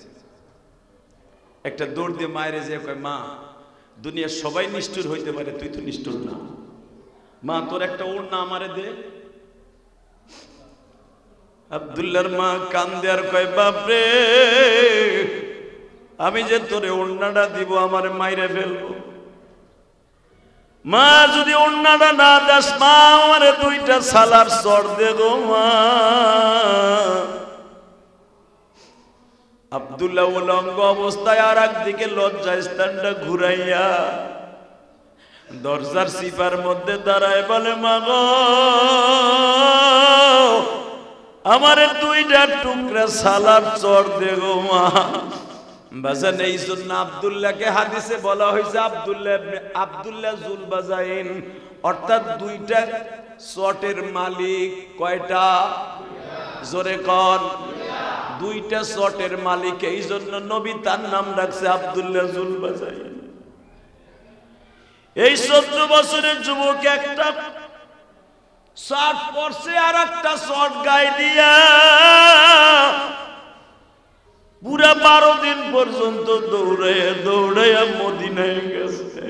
একটা দৌড় দিয়ে মায়ের যে কয়, মা দুনিয়ার সবাই নিষ্ঠুর হইতে পারে, তুই তো নিষ্ঠুর না। মা তোর একটা ওড়না আমারে দে। আব্দুল্লাহর মা কান্দে আর কয়, বাপরে আমি যে তোরে ওড়নাটা দিব আমার মাইরে ফেলবো। মা যদি ওড়নাটা না দাস মা আমারে দুইটা সালার চড় দে গো মা। আব্দুল্লাহ উলঙ্গ অবস্থায় আর একদিকে লজ্জা স্থানটা ঘুরাইয়া দরজার সিপার মধ্যে দাঁড়ায় বলে, মা গো আমারে দুইটা টুকরা সালার চড় দে গো মা। বাজান এই জন্য আব্দুল্লাহকে হাদিসে বলা হয়েছে আব্দুল্লাহ জুল বাজাইন, অর্থাৎ দুইটা চটের মালিক। কয়টা? জোরে কর। দুইটা চটের মালিক। এই জন্য নবী তার নাম রাখছে আব্দুল্লাহ জুল বাজাইন। এই 14 বছরের যুবক একটা শর্ট পরছে আর একটা শর্ট গায়ে দিয়া পুরা 12 দিন পর্যন্ত দৌড়াইয়া মদিনায় গেছে।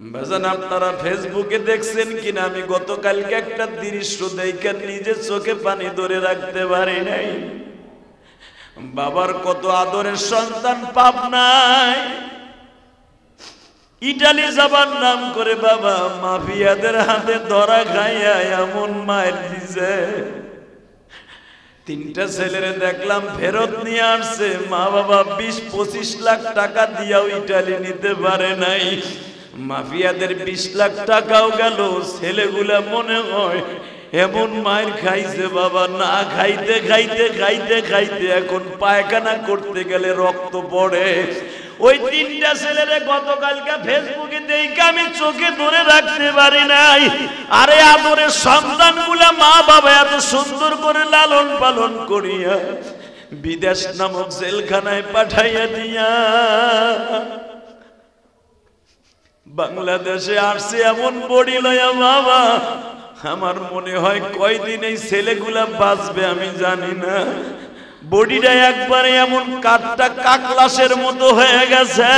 বাজান আপনারা ফেসবুকে দেখছেন কিনা আমি গতকালকে একটা দৃশ্য দেখে নিজের চোখে পানি ধরে রাখতে পারি নাই। বাবার কত আদরের সন্তান পাবনায় ইটালি যাবার নাম করে বাবা মাফিয়াদের হাতে ধরা খাইয়া এমন মায়ের দিছে। 3টা ছেলেরে দেখলাম ফেরত নিয়ে আসছে, মা বাবা 20-25 লাখ টাকা দিয়াও ইটালি নিতে পারে নাই। মাফিয়াদের 20 লাখ টাকাও গেল। ছেলেগুলা মনে হয় এমন মায়ের খাইছে বাবা, না খাইতে খাইতে খাইতে খাইতে এখন পায়খানা করতে গেলে রক্ত পড়ে। ওই 3টা ছেলেরে গতকালকে ফেসবুকে দেখে আমি চোখে ধরে রাখতে পারি নাই। আরে আদরের সন্তানগুলা মা বাবা এত সুন্দর করে লালন পালন করিয়া বিদেশ নামক জেলখানায় পাঠাইয়া দিয়া বাংলাদেশে আসছে এমন বডি লয়া বাবা। আমার মনে হয় কয়দিন এই ছেলেগুলা বাঁচবে আমি জানি না। বডিটা একবারে এমন কাঠটা কাকলাসের মতো হয়ে গেছে,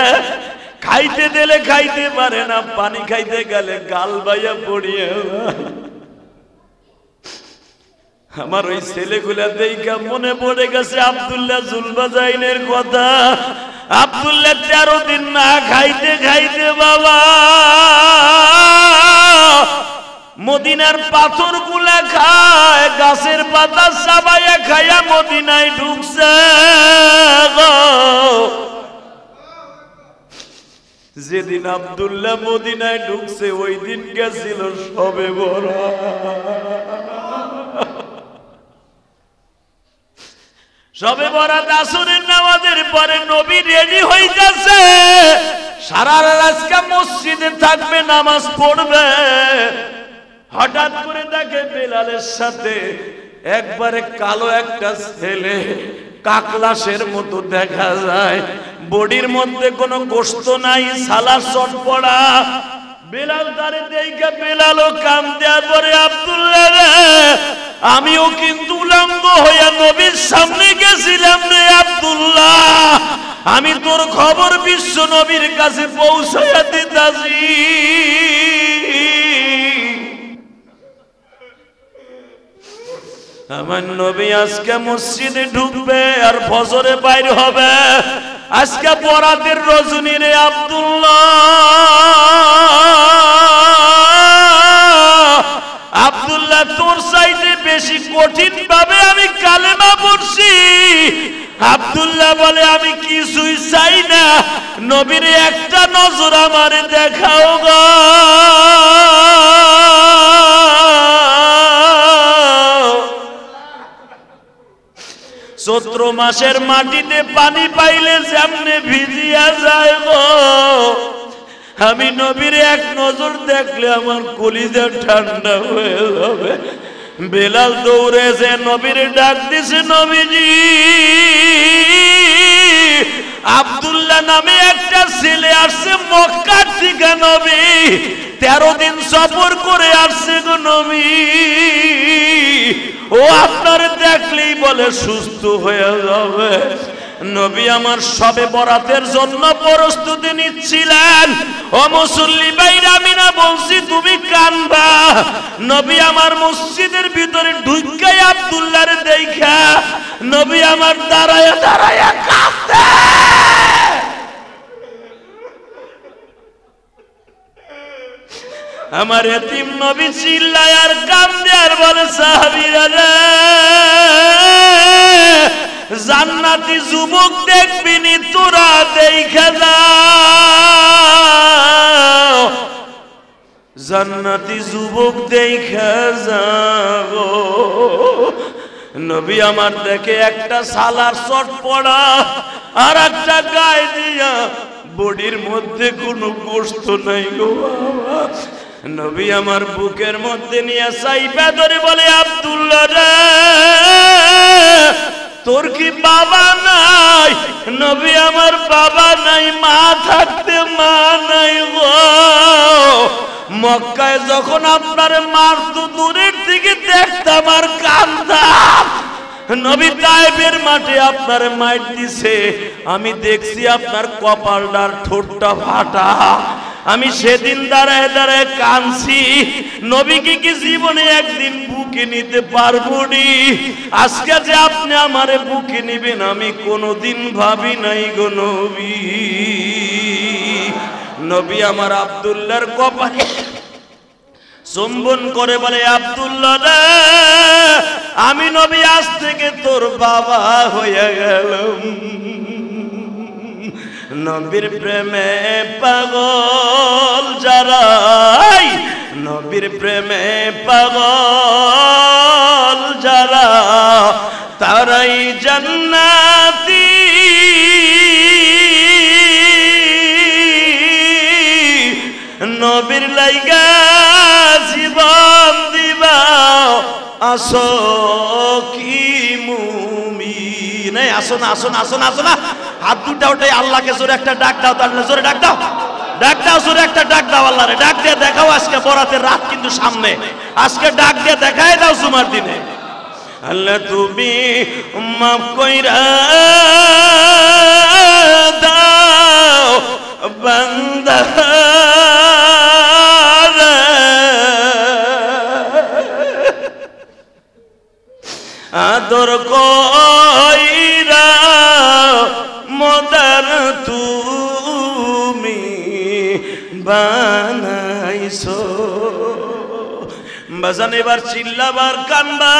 খাইতে দিলে খাইতে পারে না, পানি খাইতে গেলে গাল বাইয়া পড়িয়ে। আমার ওই ছেলেগুলা দেখা মনে পড়ে গেছে আব্দুল্লাহ জুলবাজাইনের কথা। আব্দুল্লাহ 13 দিন না খাইতে খাইতে বাবা মদিনার পাথর গুলা খায়, গাছের পাতা চাবাইয়া খাইয়া মদিনায় ঢুকছে। যেদিন আব্দুল্লাহ মদিনায় ঢুকছে ওই দিন গেছিল সবে বরাত। সবে বরাত আসরের নামাজের পরে নবী রেডি হইতাছে, সারা রাত আজকে মসজিদে থাকবে, নামাজ পড়বে। হঠাৎ করে দেখে বেলালের সাথে একবারে কালো একটা ছেলে, কাকলাসের মতো দেখা যায়, বডির মধ্যে কোনো গোশত নাই, সালার শট পড়া। বেলাল তারে দেখে বেলালও কাম দেওয়ার পরে, আব্দুল্লাহ রে আমিও কিন্তু উলঙ্গ হইয়া নবীর সামনে গেছিলাম রে আব্দুল্লাহ, আমি তোর খবর বিশ্ব নবীর কাছে পৌঁছাইয়া দিতাছি। আমার নবী আজকে মসজিদে ঢুকবে আর ফজরে বাইর হবে। আজকে বরাতের রজনী রে আব্দুল্লাহ, আব্দুল্লাহ তোর চাইতে বেশি কঠিন ভাবে আমি কালেমা পড়ছি। আব্দুল্লাহ বলে আমি কিছুই চাই না, নবীর একটা নজর আমারে দেখাও গো। চৈত্র মাসের মাটিতে পানি পাইলে যেমনে ভিজিয়া যায় গো, আমি নবীর এক নজর দেখলে আমার কলিজা ঠান্ডা হয়ে যাবে। বেলাল দৌড়ে যে নবীর ডাক দিছে, নবীজি আব্দুল্লাহ নামে একটা ছেলে আসছে মক্কার থেকে, নবী 13 দিন সফর করে আসছে গো নবী, ও আপনার দেখলেই বলে সুস্থ হয়ে যাবে। নবী আমার সবে বরাতের জন্য প্রস্তুতি নিচ্ছিলেন। ও মুসল্লি ভাইরা, আমি না বলছি তুমি কানবা। নবী আমার মসজিদের ভিতরে ঢুকাই আব্দুল্লাহর দেখা নবী আমার দাঁড়ায়া দাঁড়ায়া কাঁদতে। আমার এতিম নবী চিল্লায় আর কান্দে আর বলে, সাহাবীরা রে, জান্নাতি যুবক দেখবিনি, তোরা দেখা যাও, জান্নাতি যুবক দেখা যাও। নবী আমার দেখে একটা সালার চট পড়া আর একটা গায়ে দিয়া, বডির মধ্যে কোনো গোশত নাই গো বাবা। নবী আমার বুকের মধ্যে নিয়ে চাইপা ধরে বলে, আব্দুল্লাহ রে, তোর কি বাবা নাই? নবী আমার বাবা নাই, মা থাকতে মা নাই গো। মক্কায় যখন আপনার মারতো দূরের থেকে দেখতাম আর কাঁদতাম। নবী তায়েফের মাঠে আপনার মাইর দিছে, আমি দেখছি আপনার কপালটার ঠোঁটটা ফাটা। আমি সেদিন দাঁড়ায় দাঁড়ায় কাঁদছি। নবীকে কি জীবনে একদিন বুকে নিতে পারবো নি? আজকে যে আপনি আমারে বুকে নিবেন আমি কোনোদিন ভাবি নাই গো নবী। নবী আমার আব্দুল্লাহর কপালে চুম্বন করে বলে, আব্দুল্লাহ রে, আমি নবী আজ থেকে তোর বাবা হয়ে গেলাম। নবীর প্রেমে পাগল যারা, নবীর প্রেমে পাগল যারা, তারাই জান্নাতি। নবীর লাইগা জীবন দিবা, আসো কি মুমিন। আসো না, আসো না, আসো না, আসো না, হাত দুটা ওটাই আল্লাহকে জোরে একটা ডাক দাও। তাহলে জোরে ডাক দাও, ডাক দাও, জোরে একটা ডাক দাও আল্লাহরে। ডাক দিয়ে দেখাও, আজকে বরাতের রাত কিন্তু সামনে, আজকে ডাক দিয়ে দেখাই দাও জুমার দিনে। আল্লাহ তুমি মাফ কইরা দাও বান্দা, আদর কইরা মদার তুমি বানাইছো। বাজান এবার চিল্লাবার কান্দা।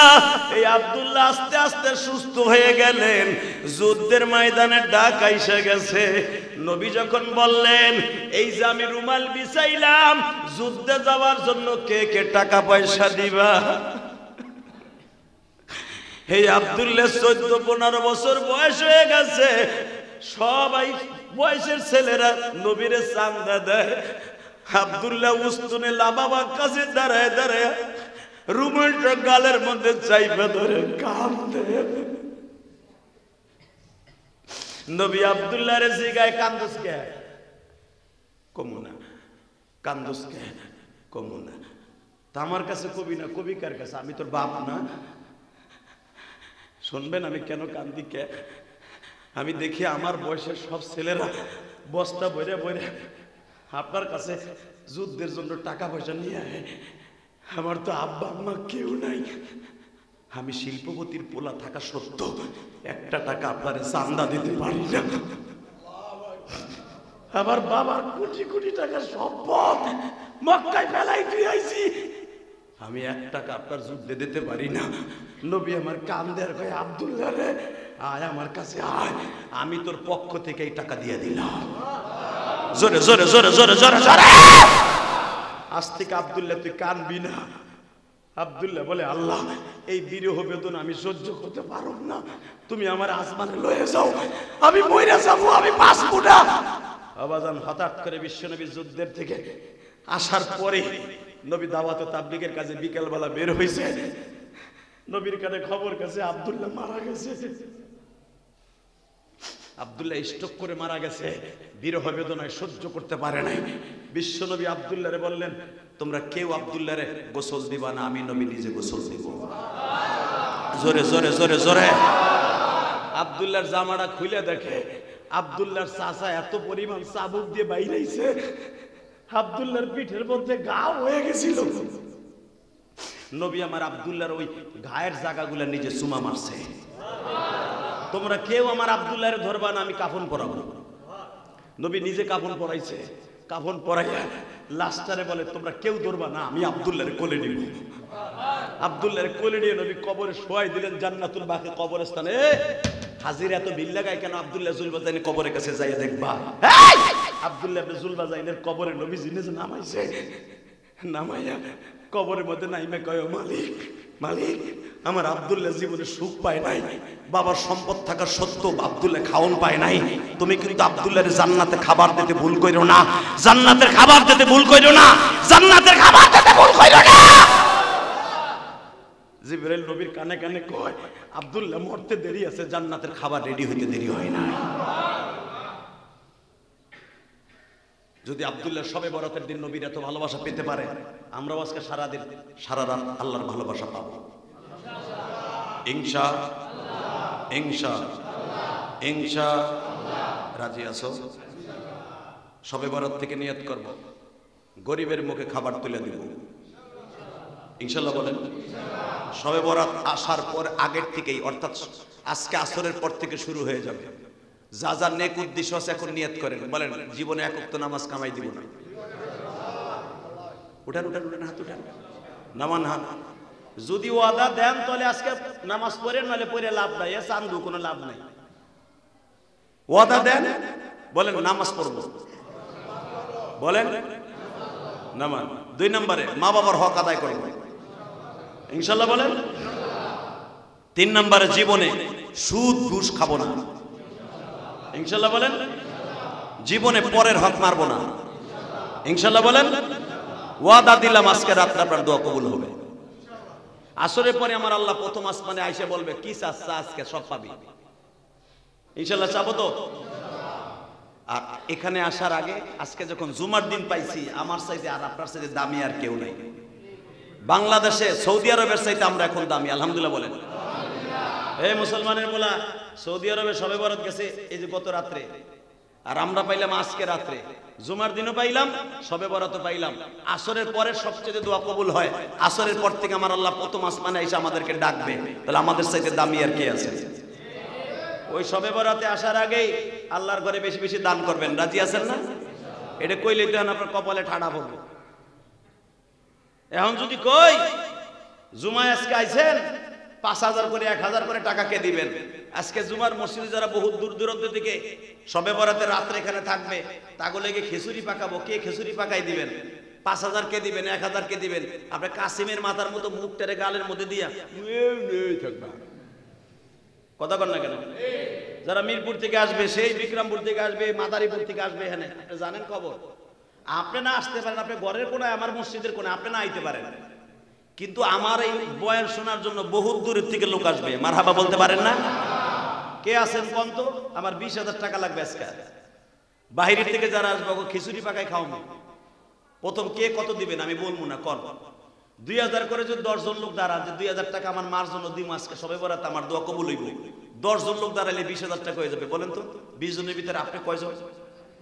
এই আব্দুল্লাহ আস্তে আস্তে সুস্থ হয়ে গেলেন। যুদ্ধের ময়দানে ডাক আইসা গেছে। নবী যখন বললেন, এই যে আমি রুমাল বিছাইলাম, যুদ্ধে যাওয়ার জন্য কে কে টাকা পয়সা দিবা? এই আব্দুল্লাহ 14-15 বছর বয়স হয়ে গেছে। সবাই বয়সের ছেলেরা নবীরে চান্দা দেয়। আব্দুল্লাহ উস্তুনে লাবাবার কাছে দাঁড়ায় দাঁড়ায় রুমালটা গালের মধ্যে চাইপা ধরে কান্দে। নবী আব্দুল্লাহরে জিগায়, কান্দস কে? কমুনা। কান্দস কে? কমুনা। তা আমার কাছে কবি না, কবি কার কাছে? আমি তোর বাপ না? শুনবেন আমি কেন কান্দি কে? আমি দেখি আমার বয়সের সব ছেলেরা বস্তা বইরে বইরে আপনার কাছে যুদ্ধের জন্য টাকা পয়সা নিয়ে আয়। আমার তো আব্বা আম্মা কেউ নাই। আমি শিল্পপতির পোলা থাকা সত্ত্বেও একটা টাকা আপনার চান্দা দিতে পারি না। আমার বাবার কোটি কোটি টাকা সম্পদ মক্কায় ফেলাই দিয়ে আইছি, আমি 1 টাকা আপনার যুদ্ধে দিতে পারি না। নবী আমার কান্দে আর কয়, আব্দুল্লাহ রে, আয় আমার কাছে আয়, আমি তোর পক্ষ থেকে এই টাকা দিয়ে দিলাম। জোরে জোরে জোরে জোরে জোরে জোরে। আজ থেকে আব্দুল্লাহ তুই কানবি না। আব্দুল্লাহ বলে, আল্লাহ এই বিরহ বেদনা আমি সহ্য করতে পারব না, তুমি আমার আসমানে লয়ে যাও, আমি মইরা যাবো, আমি বাঁচবো না। আবাজান হঠাৎ করে বিশ্বনবী যুদ্ধের থেকে আসার পরে নবী দাওয়াত ও তাবলীগের কাজে বিকেলবেলা বের হয়েছে। নবীর কানে খবর গেছে আব্দুল্লাহ মারা গেছে। আব্দুল্লাহ স্ট্রোক করে মারা গেছে, বিরহ বেদনায় সহ্য করতে পারে নাই। বিশ্বনবী আব্দুল্লাহরে বললেন, তোমরা কেউ আব্দুল্লাহরে গোসল দিবা না, আমি নবী নিজে গোসল দিব। জোরে জোরে জোরে জোরে। আব্দুল্লাহর জামাটা খুলে দেখে আব্দুল্লাহর চাচা এত পরিমাণ চাবুক দিয়ে বাইরেছে, আব্দুল্লাহর পিঠের মধ্যে ঘা হয়ে গেছিল। নবী আমার আব্দুল্লাহর ওই ঘায়ের জায়গাগুলো নিজে চুমা মারছে। তোমরা কেউ আমার আব্দুল্লাহরে ধরবা না, আমি কাফন পরাবো। নবী নিজে কাফন পরাইছে, কাফন পরাইয়া লাস্টারে বলে তোমরা কেউ ধরবা না, আমি আব্দুল্লাহরে কোলে নিব। আব্দুল্লাহরে কোলে নিয়ে নবী কবরে শোয়াই দিলেন জান্নাতুল বাকি কবরস্থানে। হাজির এত ভিড় লাগায় কেন? আব্দুল্লাহ জুলবাজাইনের কবরের কাছে যাইয়া দেখবা। আব্দুল্লাহ ইবনে জুলবাজাইনের কবরে নবী জিনিস নামাইছে, নামাইয়া কবরের মধ্যে নাইমে কয় মালিক মালিক, আমার আব্দুল্লাহ জীবনে সুখ পায় নাই, বাবার সম্পদ থাকা সত্ত্বেও আব্দুল্লাহ খাওন পায় নাই। তুমি কিন্তু আব্দুল্লাহর জান্নাতে খাবার দিতে ভুল কইরো না, জান্নাতের খাবার দিতে ভুল কইরো না, জান্নাতের খাবার দিতে ভুল কইরো না। জিবরাইল নবীর কানে কানে কয় আব্দুল্লাহ মরতে দেরি আছে, জান্নাতের খাবার রেডি হইতে দেরি হয় না। যদি আব্দুল্লাহ শবে বরাতের দিন নবীর এত ভালোবাসা পেতে পারে, আমরাও আজকে সারা দিন সারা রাত আল্লাহর ভালোবাসা পাবো ইনশাআল্লাহ। ইনশাআল্লাহ ইনশাআল্লাহ। রাজি আছো? শবে বরাত থেকে নিয়ত করব, গরিবের মুখে খাবার তুলে দিব ইনশাআল্লাহ। বলেন শবে বরাত আসার পর আগের থেকেই, অর্থাৎ আজকে আসরের পর থেকে শুরু হয়ে যাবে। যা যা নেক উদ্দেশ্য আছে এখন নিয়ত করেন, বলেন জীবনে এক ওয়াক্ত নামাজ কামাই দিব না। উঠান উঠান উঠান, হাত উঠান, নামান হাত। যদি ওয়াদা দেন তাহলে আজকে নামাজ পড়েন, নাহলে পড়ে লাভ নাই, এ চান্দু কোনো লাভ নাই। ওয়াদা দেন, বলেন নামাজ পড়ব, বলেন নামান। 2 নম্বরে মা বাবার হক আদায় করব ইনশাআল্লাহ, বলেন। 3 নম্বরে জীবনে সুদ ঘুষ খাবো না ইনশাআল্লাহ, বলেন। জীবনে পরের হক মারবো না ইনশাআল্লাহ, বলেন। ওয়াদা দিলাম আজকে রাত্রে আপনার দোয়া কবুল হবে। আসরের পরে আমার আল্লাহ প্রথম আসমানে আইসে বলবে কি চাচ্ছা আজকে সব পাবি ইনশাআল্লাহ, চাবো তো? আর এখানে আসার আগে আজকে যখন জুমার দিন পাইছি, আমার চাইতে আর আপনার চাইতে দামি আর কেউ নাই বাংলাদেশে। সৌদি আরবের চাইতে আমরা এখন দামি আলহামদুলিল্লাহ, বলেন। এই মুসলমানের মোলা সৌদি আরবে শবে বরাত গেছে এই যে গত রাত্রে, আর আমরা পাইলাম আজকে রাত্রে। জুমার দিনও পাইলাম, শবে বরাতও পাইলাম। আসরের পরে সবচেয়ে দোয়া কবুল হয়। আসরের পর থেকে আমার আল্লাহ প্রথম আসমানে এসে আমাদেরকে ডাকবে, তাহলে আমাদের চাইতে দামি আর কে আছে? ওই শবে বরাতে আসার আগেই আল্লাহর ঘরে বেশি বেশি দান করবেন, রাজি আছেন না? এটা কইলেই তো আপনার কপালে ঠাড়া পড়বে। এখন যদি কই জুমায় আজকে আইছেন 5000 করে 1000 করে টাকা কে দিবেন? আজকে জুমার মসজিদে যারা বহুত দূর দূরান্ত থেকে শবে বরাতে রাত্রে এখানে থাকবে, তাগুলো গিয়ে খিচুড়ি পাকাবো, কে খিচুড়ি পাকাই দিবেন? 5000 কে দিবেন, 1000 কে দিবেন? আপনি কাসিমের মাথার মতো মুখটারে গালের মধ্যে দিয়া থাকবা, কথা কন না কেন? যারা মিরপুর থেকে আসবে, সেই বিক্রমপুর থেকে আসবে, মাদারীপুর থেকে আসবে, এখানে আপনি জানেন খবর। আপনি না আসতে পারেন, আপনি ঘরের কোনায়, আমার মসজিদের কোনায় আপনি না আইতে পারেন, কিন্তু আমার এই বয়ান শোনার জন্য বহুত দূরের থেকে লোক আসবে। মারহাবা বলতে পারেন না? কে আছেন কোন তো? আমার 20,000 টাকা লাগবে আজকে। বাহিরের থেকে যারা আসবে খিচুড়ি পাকায় খাওয়াবো। প্রথম কে কত দিবেন আমি বলবো না, কর 2000 করে যদি 10 জন লোক দাঁড়ান, যে 2000 টাকা আমার মার জন্য দিই আজকে সবে বরাত, আমার দোয়া কবুল হইব। 10 জন লোক দাঁড়ালে 20,000 টাকা হয়ে যাবে। বলেন তো 20 জনের ভিতরে আপনি কয়জন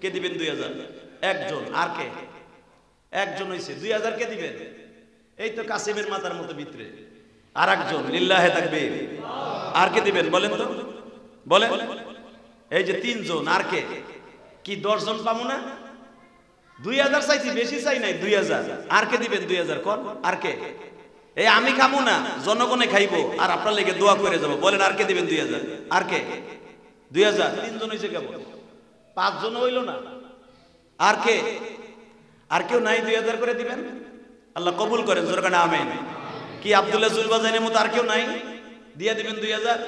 কে দিবেন 2000? একজন। আর কে? একজন হইছে। 2000 কে দিবেন? এই তো কাসিমের মাথার মতো ভিতরে আর একজন, লিল্লাহে তাকবীর। আর কে দিবেন বলেন তো, বলেন। এই যে 3 জন। আর কে? কি 10 জন পাবো না? 2000 চাইছি, বেশি চাই নাই, 2000। আর কে দিবেন 2000? কোন? আর কে? এই আমি খাবো না, জনগণে খাইবো, আর আপনার লেগে দোয়া করে যাবো। বলেন আর কে দিবেন 2000? আর কে? 2000। 3 জন হইছে কেবল, 5 জন হইল না। আর কে? আর কেউ নাই 2000 করে দিবেন? আল্লাহ কবুল করেন, জোরে কানে আমিন। কি আব্দুল্লাহ জুলবাজাইনের মতো আর কেউ নাই? দিয়া দিবেন 2000?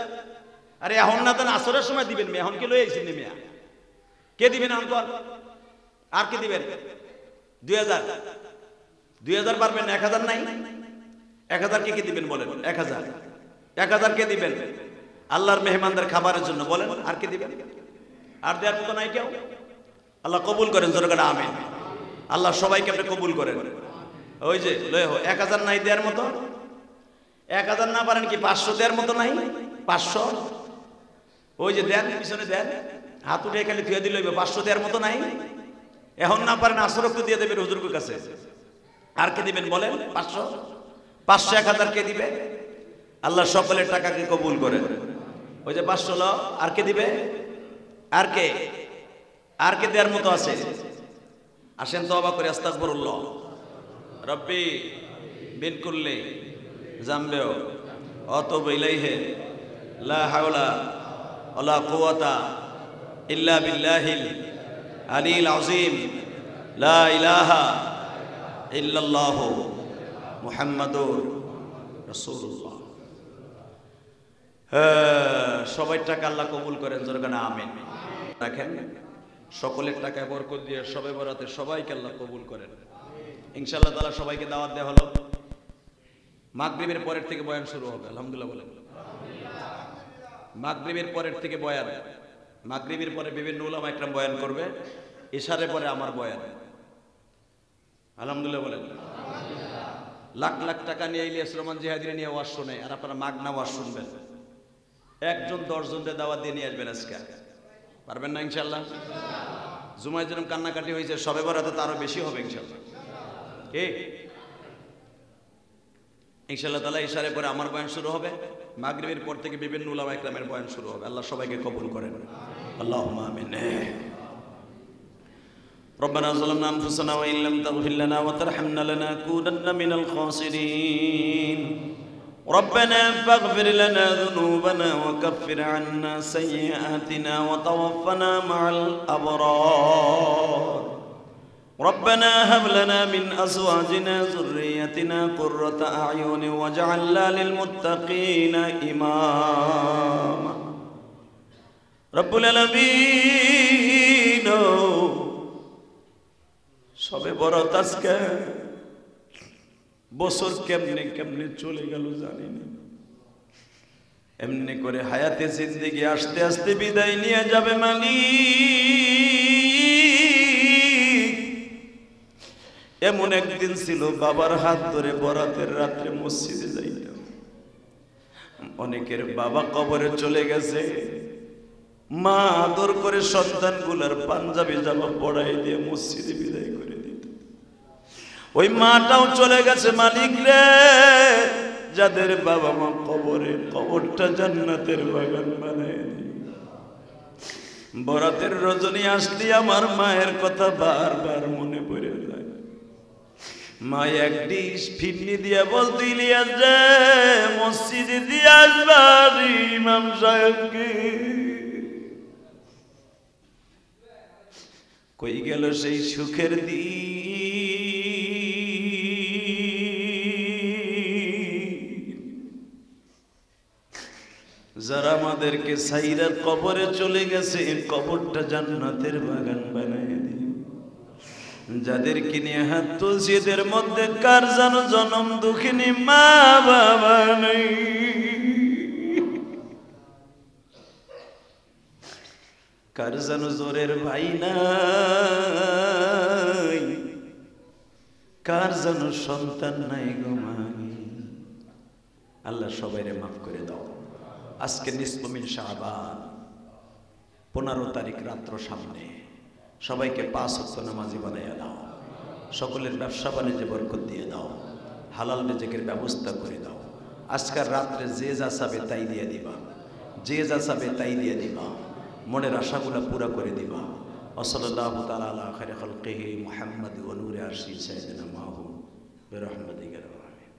আরে এখন না দেন, আসরের সময় দিবেন। এখন কি লই আইছেন মিয়া? কে দিবেন এখন? আর কে দিবেন 2000? 2000 পারবেন না? 1000 নাই? 1000 কে দিবেন বলেন? 1000। 1000 কে দিবেন আল্লাহর মেহমানদের খাবারের জন্য? বলেন আর কে দিবেন? আর দেওয়ার মতো নাই কেউ? আল্লাহ কবুল করেন, জোরে কানে আমিন। আল্লাহ সবাইকে আপনি কবুল করেন। ওই যে লয় 1000 নাই দেওয়ার মতো? 1000 না পারেন কি 500 দেওয়ার মতো নাই? 500 ওই যে দেন পিছনে দেন, হাত উঠে খালি থুয়ে দিল 500 দেওয়ার মতো নাই। এখন না পারেন আসরক্ত দিয়ে দেবেন হুজুরের কাছে। আর কে দিবেন বলেন? 500 500 1000 কে দিবে? আল্লাহ সকলের টাকাকে কবুল করেন। ওই যে 500 ল, আর কে দিবে? আর কে দেওয়ার মতো আছে? আসেন তওবা করে আস্তাগফিরুল্লাহ। রব্বি বিন কুল্লি জামবেও আতুবু ইলাইহি লা হাওলা ওয়ালা কুওয়াতা ইল্লা বিল্লাহিল আলিল আযীম লা ইলাহা ইল্লাল্লাহু মুহাম্মাদুর রাসূলুল্লাহ। সবাই টাকা আল্লাহ কবুল করেন, জোরে বলেন আমিন। রাখেন সকলের টাকায় বরকত দিয়ে সবে বরাতে সবাইকে আল্লাহ কবুল করেন ইনশাআল্লাহ তাআলা। সবাইকে দাওয়াত দেওয়া হলো। মাগরিবের পরের থেকে বয়ান শুরু হবে। আলহামদুলিল্লাহ বলেন। মাগরিবের পরের থেকে বয়ান, মাগরিবের পরে বিভিন্ন উলামা একরাম বয়ান করবে, ইশারের পরে আমার বয়ান। আলহামদুলিল্লাহ বলেন। লাখ লাখ টাকা নিয়ে ইলিয়াস রহমান জিহাদিরে নিয়ে ওয়াজ শুনে, আর আপনারা মাগনা ওয়াজ শুনবেন। একজন 10 জনকে দাওয়াত দিয়ে নিয়ে আসবেন আজকে। পারবেন না ইনশাআল্লাহ? জুমায় যেরকম কান্নাকাটি হয়েছে, সবে বরাতে তো আরো বেশি হবে ইনশাআল্লাহ। কে ইনশাআল্লাহ তাআলা ইশারে পরে আমার বয়ান শুরু হবে। মাগরিবের পর থেকে বিভিন্ন উলামা ইকরামের বয়ান শুরু হবে। আল্লাহ সবাইকে কবুল করেন। আল্লাহুম্মা আমিন। ربنا ظلمنا أنفسنا وإن لم تغفر لنا وترحمنا لنكونن من الخاسرين. ربنا فاغفر لنا ذنوبنا وكفر عنا سيئاتنا وتوفنا مع الأبرار. ربنا هب لنا من أزواجنا ذريتنا قرة أعين واجعلنا للمتقين إماما. رب العالمين সবে বরাত আজকে বছর কেমনে কেমনে চলে গেল জানি না। এমনি করে হায়াতে জিন্দেগি আস্তে আস্তে বিদায় নিয়ে যাবে মালিক। এমন একদিন ছিল বাবার হাত ধরে বরাতের রাত্রে মসজিদে যাইতাম। অনেকের বাবা কবরে চলে গেছে, মা আদর করে সন্তানগুলার পাঞ্জাবি জামা পড়াই দিয়ে মসজিদে বিদায় করে দিত। ওই মাটাও চলে গেছে মালিক রে। যাদের বাবা মা কবরে, কবরটা জান্নাতের বাগান বানায় দি। বরাতের রজনী আসলে আমার মায়ের কথা বারবার মনে পড়ে যায়। মা এক ডিশ ফিরনি দিয়া বলতো, ইলিয়াস রে মসজিদে দিয়ে আসবা ইমাম সাহেবকে। কই গেল সেই সুখের দিন? যারা আমাদেরকে সাইরা কবরে চলে গেছে, কবরটা জান্নাতের বাগান বানায় দিন। যাদেরকে নিয়ে হাত তুলছি এদের মধ্যে কার যেন জনম দুঃখিনী মা বাবা নেই। কার যেন জোরের ভাই নাই, কার যেন সন্তান নাই গো মাই। আল্লাহ সবাইরে মাফ করে দাও। আজকে নিসফ মিন শাবান 15 তারিখ রাত্র সামনে, সবাইকে 5 ওয়াক্ত নামাজি বানাইয়া দাও। সকলের ব্যবসা বাণিজ্যে বরকত দিয়ে দাও। হালাল রিজিকের ব্যবস্থা করে দাও। আজকের রাত্রে যে যা চাবে তাই দিয়ে দিবা, যে যা চাবে তাই দিয়ে দিবা। মনের আশাগুলো পুরা করে দিবা। ওয়াসাল্লাল্লাহু তাআলা আলা খায়রি খালকিহি মুহাম্মাদ ওয়া নূরি আরশি সাইয়্যিদিনা মাহমুদ বিরহমাতিহি।